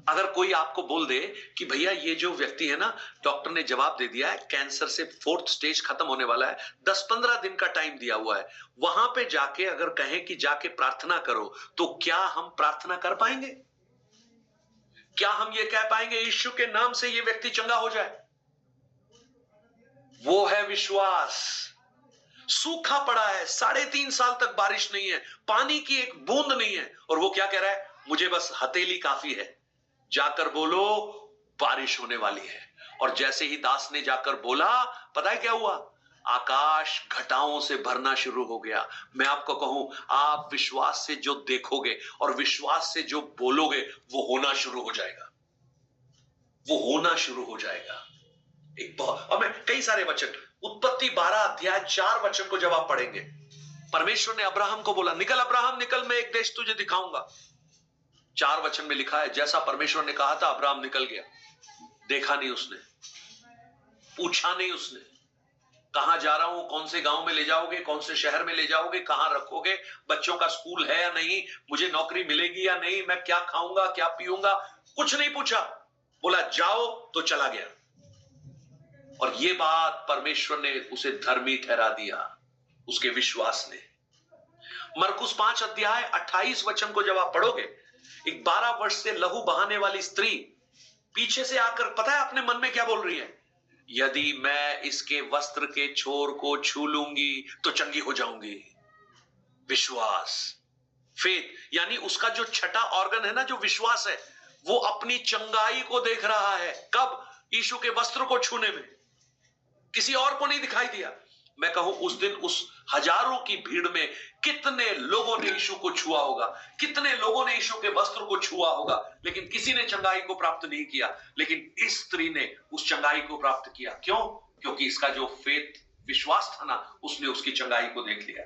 अगर कोई आपको बोल दे कि भैया ये जो व्यक्ति है ना, डॉक्टर ने जवाब दे दिया है, कैंसर से 4th स्टेज खत्म होने वाला है, 10-15 दिन का टाइम दिया हुआ है, वहां पे जाके अगर कहें कि जाके प्रार्थना करो, तो क्या हम प्रार्थना कर पाएंगे? क्या हम ये कह पाएंगे यीशु के नाम से ये व्यक्ति चंगा हो जाए? वो है विश्वास। सूखा पड़ा है, 3.5 साल तक बारिश नहीं है, पानी की एक बूंद नहीं है, और वो क्या कह रहा है? मुझे बस हथेली काफी है, जाकर बोलो बारिश होने वाली है। और जैसे ही दास ने जाकर बोला, पता है क्या हुआ? आकाश घटाओं से भरना शुरू हो गया। मैं आपको कहूं, आप विश्वास से जो देखोगे और विश्वास से जो बोलोगे, वो होना शुरू हो जाएगा, वो होना शुरू हो जाएगा। एक बहुत, और मैं कई सारे वचन, उत्पत्ति 12 अध्याय 4 वचन को जब आप पढ़ेंगे, परमेश्वर ने अब्राहम को बोला, निकल अब्राहम निकल, मैं एक देश तुझे दिखाऊंगा। 4 वचन में लिखा है, जैसा परमेश्वर ने कहा था अब्राहम निकल गया। देखा नहीं उसने, पूछा नहीं उसने, कहां जा रहा हूं, कौन से गांव में ले जाओगे, कौन से शहर में ले जाओगे, कहां रखोगे, बच्चों का स्कूल है या नहीं, मुझे नौकरी मिलेगी या नहीं, मैं क्या खाऊंगा क्या पीऊंगा, कुछ नहीं पूछा। बोला जाओ, तो चला गया। और ये बात परमेश्वर ने उसे धर्मी ठहरा दिया, उसके विश्वास ने। मरकुस 5 अध्याय 28 वचन को जब आप पढ़ोगे, एक 12 वर्ष से लहू बहाने वाली स्त्री पीछे से आकर पता है अपने मन में क्या बोल रही है? यदि मैं इसके वस्त्र के छोर को छू लूंगी तो चंगी हो जाऊंगी। विश्वास, फेथ, यानी उसका जो छठा ऑर्गन है ना, जो विश्वास है, वो अपनी चंगाई को देख रहा है। कब? यीशु के वस्त्र को छूने में। किसी और को नहीं दिखाई दिया। मैं कहूं उस दिन उस हजारों की भीड़ में कितने लोगों ने यीशु को छुआ होगा, कितने लोगों ने यीशु के वस्त्र को छुआ होगा, लेकिन किसी ने चंगाई को प्राप्त नहीं किया। लेकिन इस स्त्री ने उस चंगाई को प्राप्त किया। क्यों? क्योंकि इसका जो फेथ, विश्वास था ना, उसने उसकी चंगाई को देख लिया।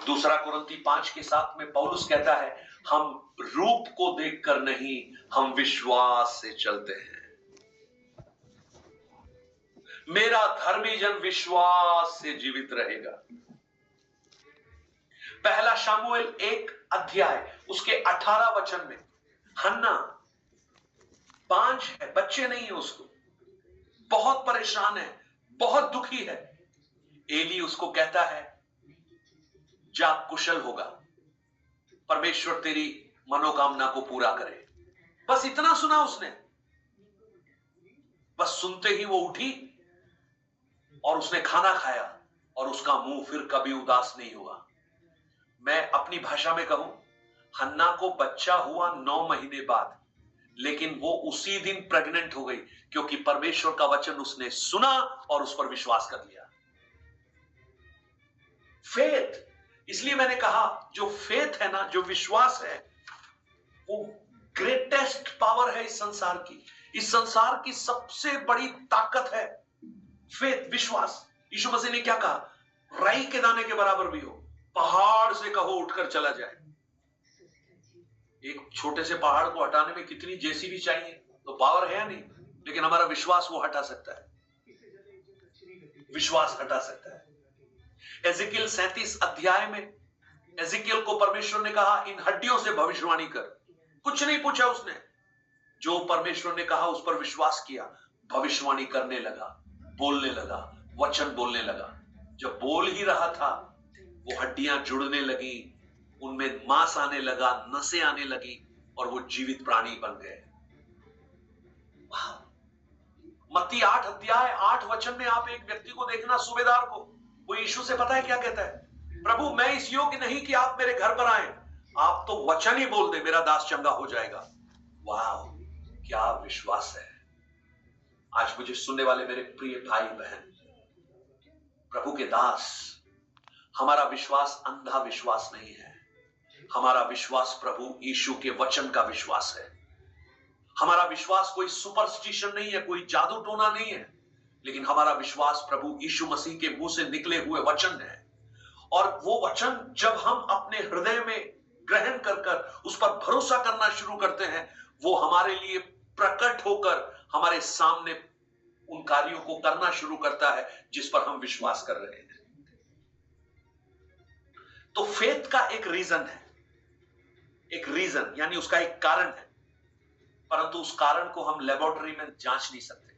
दूसरा कुरिन्थी 5:7 में पौलुस कहता है, हम रूप को देखकर नहीं, हम विश्वास से चलते हैं। मेरा धर्मी जन विश्वास से जीवित रहेगा। पहला शमूएल 1 उसके 18 वचन में हन्ना बांझ है, बच्चे नहीं है, उसको बहुत परेशान है, बहुत दुखी है। एली उसको कहता है, जा कुशल होगा, परमेश्वर तेरी मनोकामना को पूरा करे। बस इतना सुना उसने। बस सुनते ही वो उठी और उसने खाना खाया और उसका मुंह फिर कभी उदास नहीं हुआ। मैं अपनी भाषा में कहूं, हन्ना को बच्चा हुआ 9 महीने बाद, लेकिन वो उसी दिन प्रेग्नेंट हो गई, क्योंकि परमेश्वर का वचन उसने सुना और उस पर विश्वास कर लिया। फेथ, इसलिए मैंने कहा जो फेथ है ना, जो विश्वास है, वो ग्रेटेस्ट पावर है इस संसार की। इस संसार की सबसे बड़ी ताकत है फेथ, विश्वास। यीशु मसीह ने क्या कहा? राई के दाने के बराबर भी हो, पहाड़ से कहो उठकर चला जाए। एक छोटे से पहाड़ को हटाने में कितनी जेसीबी चाहिए, तो पावर है या नहीं? लेकिन हमारा विश्वास वो हटा सकता है, विश्वास हटा सकता है। एजेकियल 37 में एजेकियल को परमेश्वर ने कहा, इन हड्डियों से भविष्यवाणी कर। कुछ नहीं पूछा उसने, जो परमेश्वर ने कहा उस पर विश्वास किया, भविष्यवाणी करने लगा, बोलने लगा, वचन बोलने लगा। जब बोल ही रहा था, वो हड्डियां जुड़ने लगी, उनमें मांस आने लगा, नसें आने लगी और वो जीवित प्राणी बन गए। मत्ती 8 में आप एक व्यक्ति को देखना, सूबेदार को, वो यीशु से पता है क्या कहता है? प्रभु, मैं इस योग्य नहीं कि आप मेरे घर पर आए, आप तो वचन ही बोल दे, मेरा दास चंगा हो जाएगा। वाह, क्या विश्वास है। आज मुझे सुनने वाले मेरे प्रिय भाई बहन, प्रभु के दास, हमारा विश्वास अंधा विश्वास नहीं है। हमारा विश्वास प्रभु यीशु के वचन का विश्वास है। हमारा विश्वास कोई सुपरस्टिशन नहीं है, कोई जादू टोना नहीं है, लेकिन हमारा विश्वास प्रभु यीशु मसीह के मुंह से निकले हुए वचन है। और वो वचन जब हम अपने हृदय में ग्रहण कर कर उस पर भरोसा करना शुरू करते हैं, वो हमारे लिए प्रकट होकर हमारे सामने उन कार्यों को करना शुरू करता है जिस पर हम विश्वास कर रहे हैं। तो फेथ का एक रीजन है, एक रीजन यानी उसका एक कारण है, परंतु उस कारण को हम लेबोरेटरी में जांच नहीं सकते,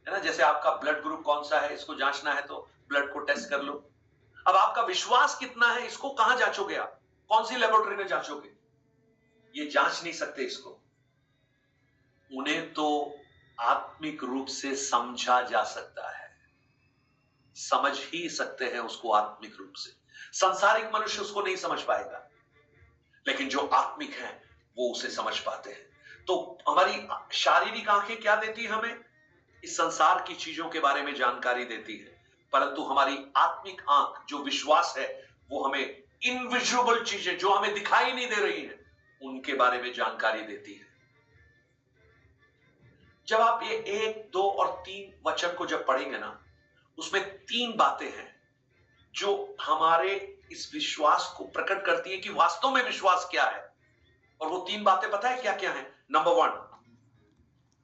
है ना। जैसे आपका ब्लड ग्रुप कौन सा है, इसको जांचना है तो ब्लड को टेस्ट कर लो। अब आपका विश्वास कितना है, इसको कहां जांचोगे आप? कौन सी लेबोरेटरी में जांचोगे? ये जांच नहीं सकते इसको। उन्हें तो आत्मिक रूप से समझा जा सकता है, समझ ही सकते हैं उसको आत्मिक रूप से। सांसारिक मनुष्य उसको नहीं समझ पाएगा, लेकिन जो आत्मिक है वो उसे समझ पाते हैं। तो हमारी शारीरिक आंखें क्या देती है हमें? इस संसार की चीजों के बारे में जानकारी देती है, परंतु हमारी आत्मिक आंख जो विश्वास है, वो हमें इनविजिबल चीजें जो हमें दिखाई नहीं दे रही हैं, उनके बारे में जानकारी देती है। जब आप ये 1, 2 और 3 वचन को जब पढ़ेंगे ना, उसमें 3 बातें हैं जो हमारे इस विश्वास को प्रकट करती है कि वास्तव में विश्वास क्या है। और वो 3 बातें पता है क्या क्या है? नंबर 1,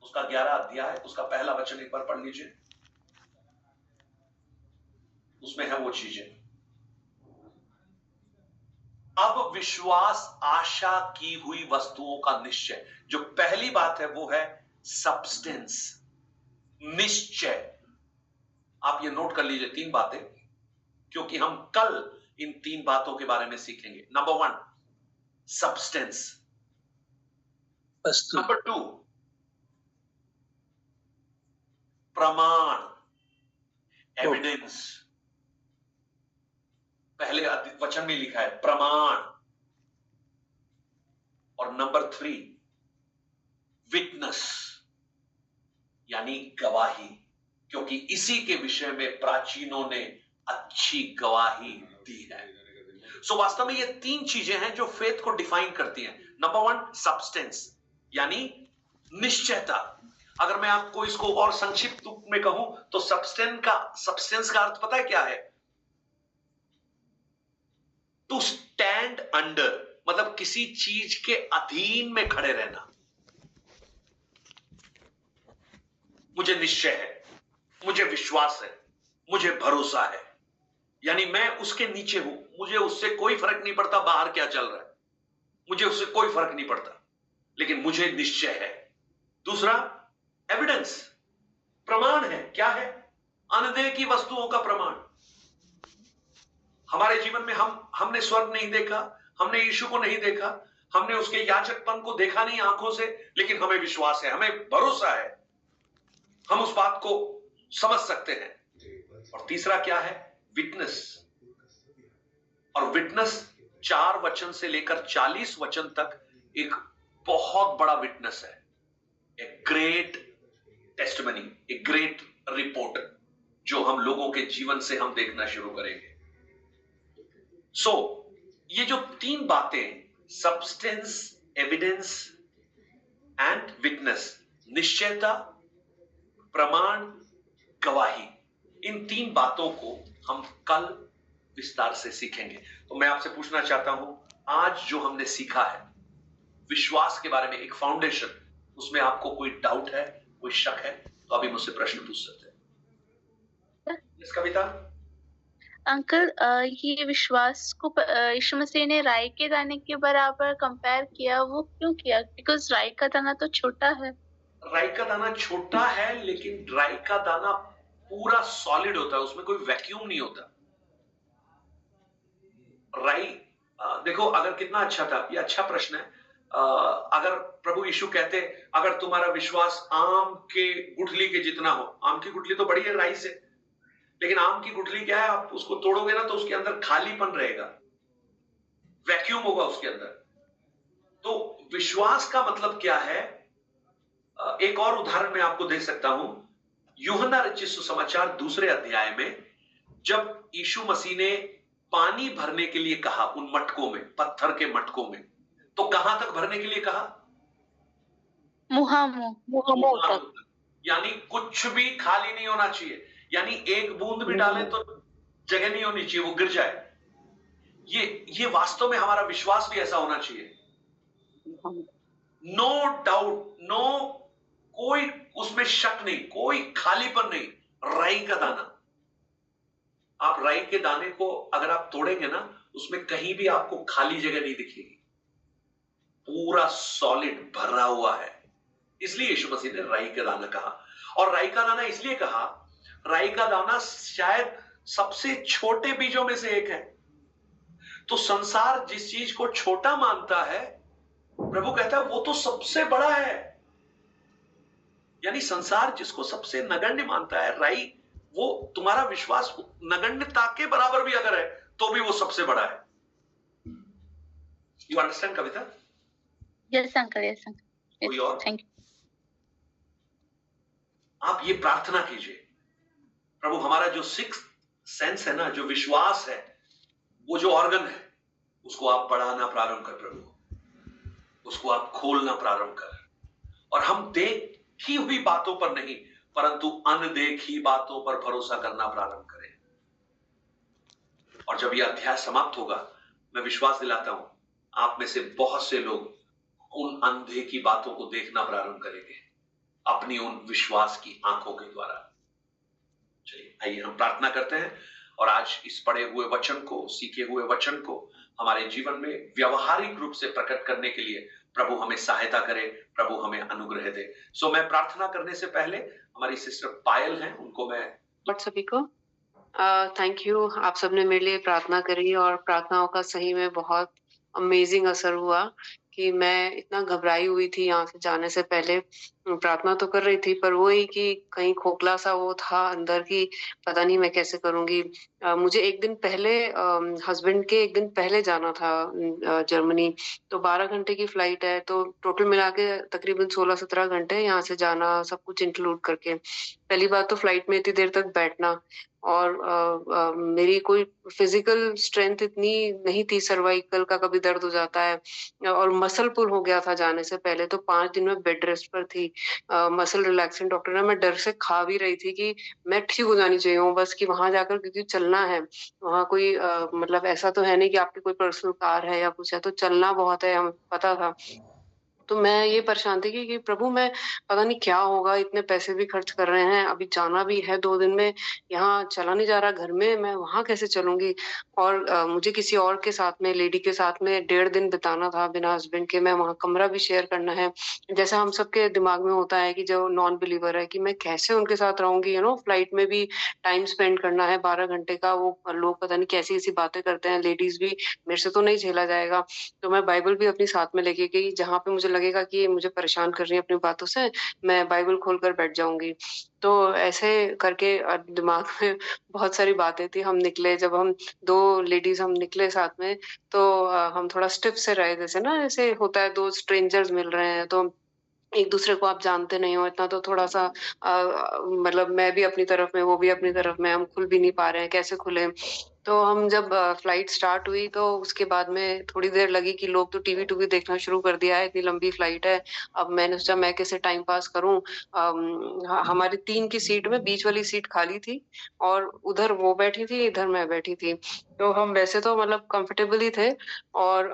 उसका 11 अध्याय, उसका पहला वचन एक बार पढ़ लीजिए। उसमें है वो चीजें। अब विश्वास आशा की हुई वस्तुओं का निश्चय। जो पहली बात है वो है सब्सटेंस, निश्चय। आप ये नोट कर लीजिए 3 बातें, क्योंकि हम कल इन 3 बातों के बारे में सीखेंगे। Number 1, substance. वस्तु। Number 2, प्रमाण, evidence. पहले वचन में लिखा है प्रमाण। और नंबर 3, विटनेस, यानी गवाही, क्योंकि इसी के विषय में प्राचीनों ने अच्छी गवाही दी है। सो वास्तव में ये 3 चीजें हैं जो फेथ को डिफाइन करती हैं। नंबर 1, सब्सटेंस, यानी निश्चयता। अगर मैं आपको इसको और संक्षिप्त रूप में कहूं तो सब्सटेंस का अर्थ पता है क्या है? टू स्टैंड अंडर, मतलब किसी चीज के अधीन में खड़े रहना। मुझे निश्चय है, मुझे विश्वास है, मुझे भरोसा है, यानी मैं उसके नीचे हूं, मुझे उससे कोई फर्क नहीं पड़ता बाहर क्या चल रहा है, मुझे उससे कोई फर्क नहीं पड़ता, लेकिन मुझे निश्चय है। दूसरा, एविडेंस, प्रमाण है। क्या है? अनदेखी वस्तुओं का प्रमाण। हमारे जीवन में हमने स्वर्ग नहीं देखा, हमने यीशु को नहीं देखा, हमने उसके याजकपन को देखा नहीं आंखों से, लेकिन हमें विश्वास है, हमें भरोसा है, हम उस बात को समझ सकते हैं। और तीसरा क्या है? विटनेस। और विटनेस 4 वचन से लेकर 40 वचन तक एक बहुत बड़ा विटनेस है, a great testimony, a great report, जो हम लोगों के जीवन से हम देखना शुरू करेंगे। सो ये जो 3 बातें, सब्सटेंस, एविडेंस एंड विटनेस, निश्चयता, प्रमाण, गवाही, इन 3 बातों को हम कल विस्तार से सीखेंगे। तो मैं आपसे पूछना चाहता हूं, आज जो हमने सीखा है विश्वास के बारे में, एक फाउंडेशन, उसमें आपको कोई डाउट है, कोई शक है, तो अभी मुझसे प्रश्न पूछ सकते हैं। इस कविता अंकल, ये विश्वास को यीशु मसीह ने राई के दाने के बराबर कंपेयर किया, वो क्यों किया? बिकॉज राई का दाना तो छोटा है। राई का दाना छोटा है, लेकिन राई का दाना पूरा सॉलिड होता है, उसमें कोई वैक्यूम नहीं होता। राई, देखो अगर कितना अच्छा था, ये अच्छा प्रश्न है। अगर प्रभु यीशु कहते, अगर तुम्हारा विश्वास आम के गुठली के जितना हो, आम की गुठली तो बड़ी है राई से, लेकिन आम की गुठली क्या है, आप उसको तोड़ोगे ना तो उसके अंदर खालीपन रहेगा, वैक्यूम होगा उसके अंदर। तो विश्वास का मतलब क्या है? एक और उदाहरण मैं आपको दे सकता हूं। यूहन्ना रचित सुसमाचार 2 अध्याय में जब यीशु मसीह ने पानी भरने के लिए कहा उन मटकों में, पत्थर के मटकों में, तो कहां तक भरने के लिए कहा? मुंह तक। यानी कुछ भी खाली नहीं होना चाहिए, यानी एक बूंद भी डालें तो जगह नहीं होनी चाहिए, वो गिर जाए। ये वास्तव में हमारा विश्वास भी ऐसा होना चाहिए। नो डाउट, नो, कोई उसमें शक नहीं, कोई खालीपन नहीं। राई का दाना, आप राई के दाने को अगर आप तोड़ेंगे ना, उसमें कहीं भी आपको खाली जगह नहीं दिखेगी, पूरा सॉलिड भरा हुआ है। इसलिए यीशु मसीह ने राई का दाना कहा। और राई का दाना इसलिए कहा, राई का दाना शायद सबसे छोटे बीजों में से एक है। तो संसार जिस चीज को छोटा मानता है, प्रभु कहता है वो तो सबसे बड़ा है। यानी संसार जिसको सबसे नगण्य मानता है, राई, वो तुम्हारा विश्वास नगण्यता के बराबर भी अगर है तो भी वो सबसे बड़ा है। You understand Kavita? Yes uncle, yes uncle. कोई और? Thank you. आप ये प्रार्थना कीजिए, प्रभु हमारा जो सिक्स्थ सेंस है ना, जो विश्वास है, वो जो ऑर्गन है, उसको आप बढ़ाना प्रारंभ कर प्रभु, उसको आप खोलना प्रारंभ कर, और हम देखी हुई बातों पर नहीं परंतु अनदेखी बातों पर भरोसा करना प्रारंभ करें। और जब यह अध्याय समाप्त होगा, मैं विश्वास दिलाता हूं आप में से बहुत से लोग उन अनदेखी बातों को देखना प्रारंभ करेंगे अपनी उन विश्वास की आंखों के द्वारा। चलिए आइए हम प्रार्थना करते हैं और आज इस पढ़े हुए वचन को, सीखे हुए वचन को हमारे जीवन में व्यवहारिक रूप से प्रकट करने के लिए प्रभु हमें सहायता करे, प्रभु हमें अनुग्रह दे। सो मैं प्रार्थना करने से पहले हमारी सिस्टर पायल हैं, उनको मैं सभी को थैंक यू। आप सबने मेरे लिए प्रार्थना करी और प्रार्थनाओं का सही में बहुत अमेजिंग असर हुआ कि मैं इतना घबराई हुई थी यहाँ से जाने से पहले। प्रार्थना तो कर रही थी पर वही कि कहीं खोखला-सा वो था अंदर कि पता नहीं मैं कैसे करूँगी। मुझे 1 दिन पहले हस्बैंड के 1 दिन पहले जाना था जर्मनी, तो 12 घंटे की फ्लाइट है, तो टोटल मिला के तकरीबन 16-17 घंटे यहाँ से जाना, सब कुछ इंक्लूड करके। पहली बात तो फ्लाइट में इतनी देर तक बैठना और मेरी कोई फिज़िकल स्ट्रेंथ इतनी नहीं थी, सर्वाइकल का कभी दर्द हो जाता है और मसल पुल हो गया था जाने से पहले, तो 5 दिन मैं बेड रेस्ट पर थी। मसल रिलैक्सेंट डॉक्टर ने मैं डर से खा भी रही थी कि मैं ठीक हो जानी चाहिए हूँ बस कि वहाँ जाकर क्योंकि चलना है। वहाँ कोई मतलब ऐसा तो है नहीं कि आपकी कोई पर्सनल कार है या कुछ है, तो चलना बहुत है, हमें पता था। तो मैं ये परेशान थी कि प्रभु मैं पता नहीं क्या होगा, इतने पैसे भी खर्च कर रहे हैं, अभी जाना भी है 2 दिन में, यहाँ चला नहीं जा रहा घर में, मैं वहाँ कैसे चलूँगी? और मुझे किसी और के साथ में, लेडी के साथ में 1.5 दिन बिताना था बिना हस्बैंड के, मैं वहाँ कमरा भी शेयर करना है। जैसा हम सबके दिमाग में होता है कि जो नॉन बिलीवर है कि मैं कैसे उनके साथ रहूँगी, फ्लाइट में भी टाइम स्पेंड करना है 12 घंटे का, वो लोग पता नहीं कैसी-कैसी बातें करते हैं, लेडीज़ भी, मेरे से तो नहीं झेला जाएगा। तो मैं बाइबल भी अपनी साथ में लेके गई, जहाँ पे मुझे लगेगा कि ये मुझे परेशान कर रही है अपनी बातों से, मैं बाइबल खोलकर बैठ जाऊँगी। तो ऐसे करके दिमाग में बहुत सारी बातें थी। हम निकले जब हम 2 लेडीज़ हम निकले साथ में, तो हम थोड़ा स्टिफ से रहे, जैसे ना ऐसे होता है 2 स्ट्रेंजर्स मिल रहे हैं, तो एक-दूसरे को आप जानते नहीं हो इतना, तो थोड़ा-सा मतलब मैं भी अपनी तरफ में, वो भी अपनी तरफ में, हम खुल भी नहीं पा रहे हैं, कैसे खुलें? तो हम जब फ्लाइट स्टार्ट हुई तो उसके बाद में थोड़ी देर लगी कि लोग तो टीवी-टूवी देखना शुरू कर दिया है, इतनी लंबी फ्लाइट है। अब मैंने सोचा मैं कैसे टाइम पास करूँ? हमारी 3 की सीट में बीच वाली सीट खाली थी और उधर वो बैठी थी, इधर मैं बैठी थी। तो हम वैसे तो मतलब कंफर्टेबल ही थे और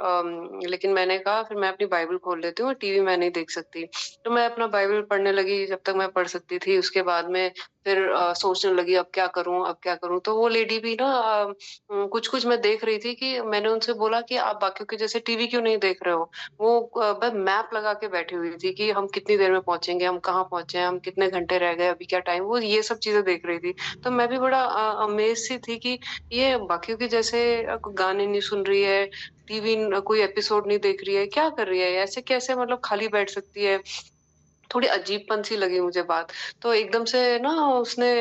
लेकिन मैंने कहा फिर मैं अपनी बाइबल खोल लेती हूँ, टीवी मैं नहीं देख सकती। तो मैं अपना बाइबल पढ़ने लगी जब तक मैं पढ़ सकती थी। उसके बाद में फिर सोचने लगी अब क्या करूँ अब क्या करूँ? तो वो लेडी भी ना कुछ-कुछ मैं देख रही थी कि मैंने उनसे बोला कि आप बाकियों के जैसे टीवी क्यों नहीं देख रहे हो? वो बस मैप लगा के बैठी हुई थी कि हम कितनी देर में पहुँचेंगे, हम कहाँ पहुँचे हैं, हम कितने घंटे रह गए, अभी क्या टाइम, वो ये सब चीज़ें देख रही थी। तो मैं भी बड़ा अमेज़ सी थी कि ये बाकियों के जैसे गाने नहीं सुन रही है, टीवी न कोई एपिसोड नहीं देख रही है, क्या कर रही है? ऐसे कैसे मतलब खाली बैठ सकती है? थोड़ी अजीबपन सी लगी मुझे बात। तो एकदम से ना उसने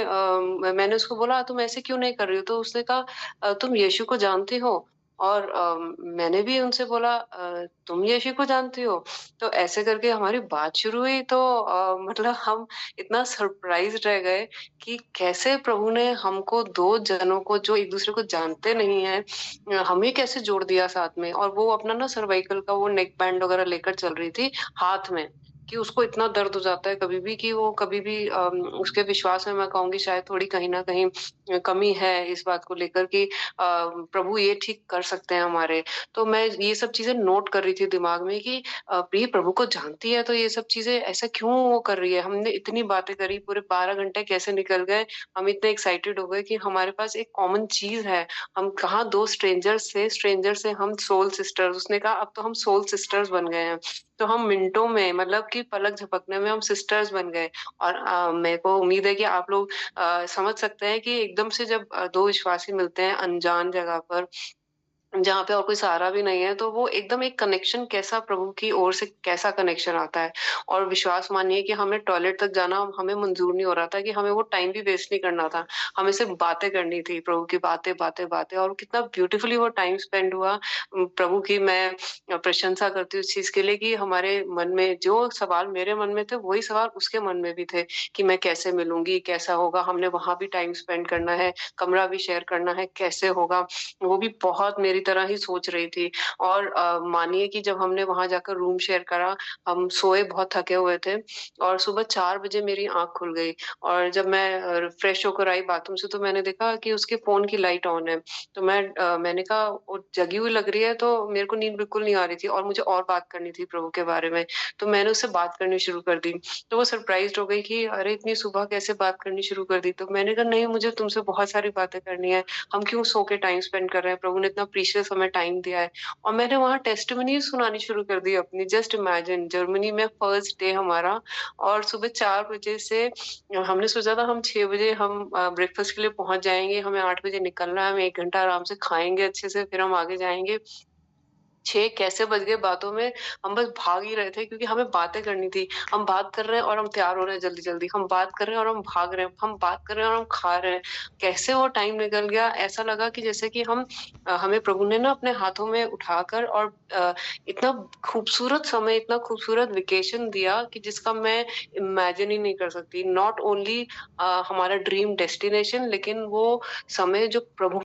मैंने उसको बोला तुम ऐसे क्यों नहीं कर रही हो? तो उसने कहा तुम यीशु को जानती हो? और मैंने भी उनसे बोला तुम यीशु को जानती हो? तो ऐसे करके हमारी बात शुरू हुई तो मतलब हम इतना सरप्राइज़्ड रह गए कि कैसे प्रभु ने हमको 2 जनों को जो एक-दूसरे को जानते नहीं हैं हमें कैसे जोड़ दिया साथ में। और वो अपना ना सर्वाइकल का वो नेक बैंड वगैरह लेकर चल रही थी हाथ में। कि उसको इतना दर्द हो जाता है कभी भी कि वो कभी भी उसके विश्वास में मैं कहूँगी शायद थोड़ी कहीं न कहीं कमी है इस बात को लेकर कि प्रभु ये ठीक कर सकते हैं हमारे। तो मैं ये सब चीज़ें नोट कर रही थी दिमाग में कि ये प्रभु को जानती है तो ये सब चीज़ें ऐसा क्यों वो कर रही है? हमने इतनी बातें करी, पूरे 12 घंटे कैसे निकल गए, हम इतने एक्साइटेड हो गए कि हमारे पास एक कॉमन चीज़ है। हम कहाँ 2 स्ट्रेंजर्स थे, स्ट्रेंजर से हम सोल सिस्टर्स, उसने कहा अब तो हम सोल सिस्टर्स बन गए हैं। तो हम मिनटों में मतलब कि पलक झपकने में हम सिस्टर्स बन गए और मेरे को उम्मीद है कि आप लोग समझ सकते हैं कि एकदम से जब 2 विश्वासी मिलते हैं अनजान जगह पर जहाँ पे और कोई सहारा भी नहीं है, तो वो एकदम एक कनेक्शन कैसा प्रभु की ओर से कैसा कनेक्शन आता है। और विश्वास मानिए कि हमें टॉयलेट तक जाना हमें मंज़ूर नहीं हो रहा था कि हमें वो टाइम भी वेस्ट नहीं करना था। हमें सिर्फ़ बातें करनी थी, प्रभु की बातें, बातें, बातें और कितना ब्यूटीफुली वो टाइम स्पेंड हुआ। प्रभु की मैं प्रशंसा करती हूँ इस चीज़ के लिए कि हमारे मन में जो सवाल मेरे मन में थे, वही सवाल उसके मन में भी थे कि मैं कैसे मिलूँगी, कैसा होगा? हमने वहाँ भी टाइम स्पेंड करना है, कमरा भी शेयर करना है, कैसे होगा? वो भी बहुत मेरी तरह ही सोच रही थी और मानिए कि जब हमने वहाँ जाकर रूम शेयर करा, हम सोए बहुत थके हुए थे और सुबह 4 बजे मेरी आँख खुल गई और जब मैं फ्रेश होकर आई बाथरूम से तो मैंने देखा कि उसके फ़ोन की लाइट ऑन है। तो मैंने कहा वो जगी हुई लग रही है तो मेरे को नींद बिल्कुल नहीं आ रही थी और मुझे और बात करनी थी प्रभु के बारे में। तो मैंने उससे बात करनी शुरू कर दी। तो वो सरप्राइज़्ड हो गई कि अरे! इतनी सुबह कैसे बात करनी शुरू कर दी? तो मैंने कहा नहीं मुझे तुमसे बहुत सारी बातें करनी है। हम क्यों सो के टाइम स्पेंड कर रहे हैं, प्रभु ने इतना प्रीशियस हमें टाइम दिया है। और मैंने वहाँ टेस्टिमनी सुनानी शुरू कर दी अपनी, जस्ट इमेजिन जर्मनी में फर्स्ट डे हमारा और सुबह 4 बजे से हमने सोचा था हम 6 बजे हम ब्रेकफास्ट के लिए पहुँच जाएँगे, हमें 8 बजे निकलना है, हम 1 घंटा आराम से खाएँगे अच्छे से, फिर हम आगे जाएँगे। 6 कैसे बज गए बातों में, हम बस भाग ही रहे थे क्योंकि हमें बातें करनी थी। हम बात कर रहे हैं और हम तैयार हो रहे हैं जल्दी-जल्दी, हम बात कर रहे हैं और हम भाग रहे हैं, हम बात कर रहे हैं और हम खा रहे हैं। कैसे वो टाइम निकल गया, ऐसा लगा कि जैसे कि हमें प्रभु ने ना अपने हाथों में उठाकर और इतना खूबसूरत समय, इतना खूबसूरत वेकेशन दिया कि जिसका मैं इमेजिन ही नहीं कर सकती। नॉट ओनली हमारा ड्रीम डेस्टिनेशन, लेकिन वो समय जो प्रभु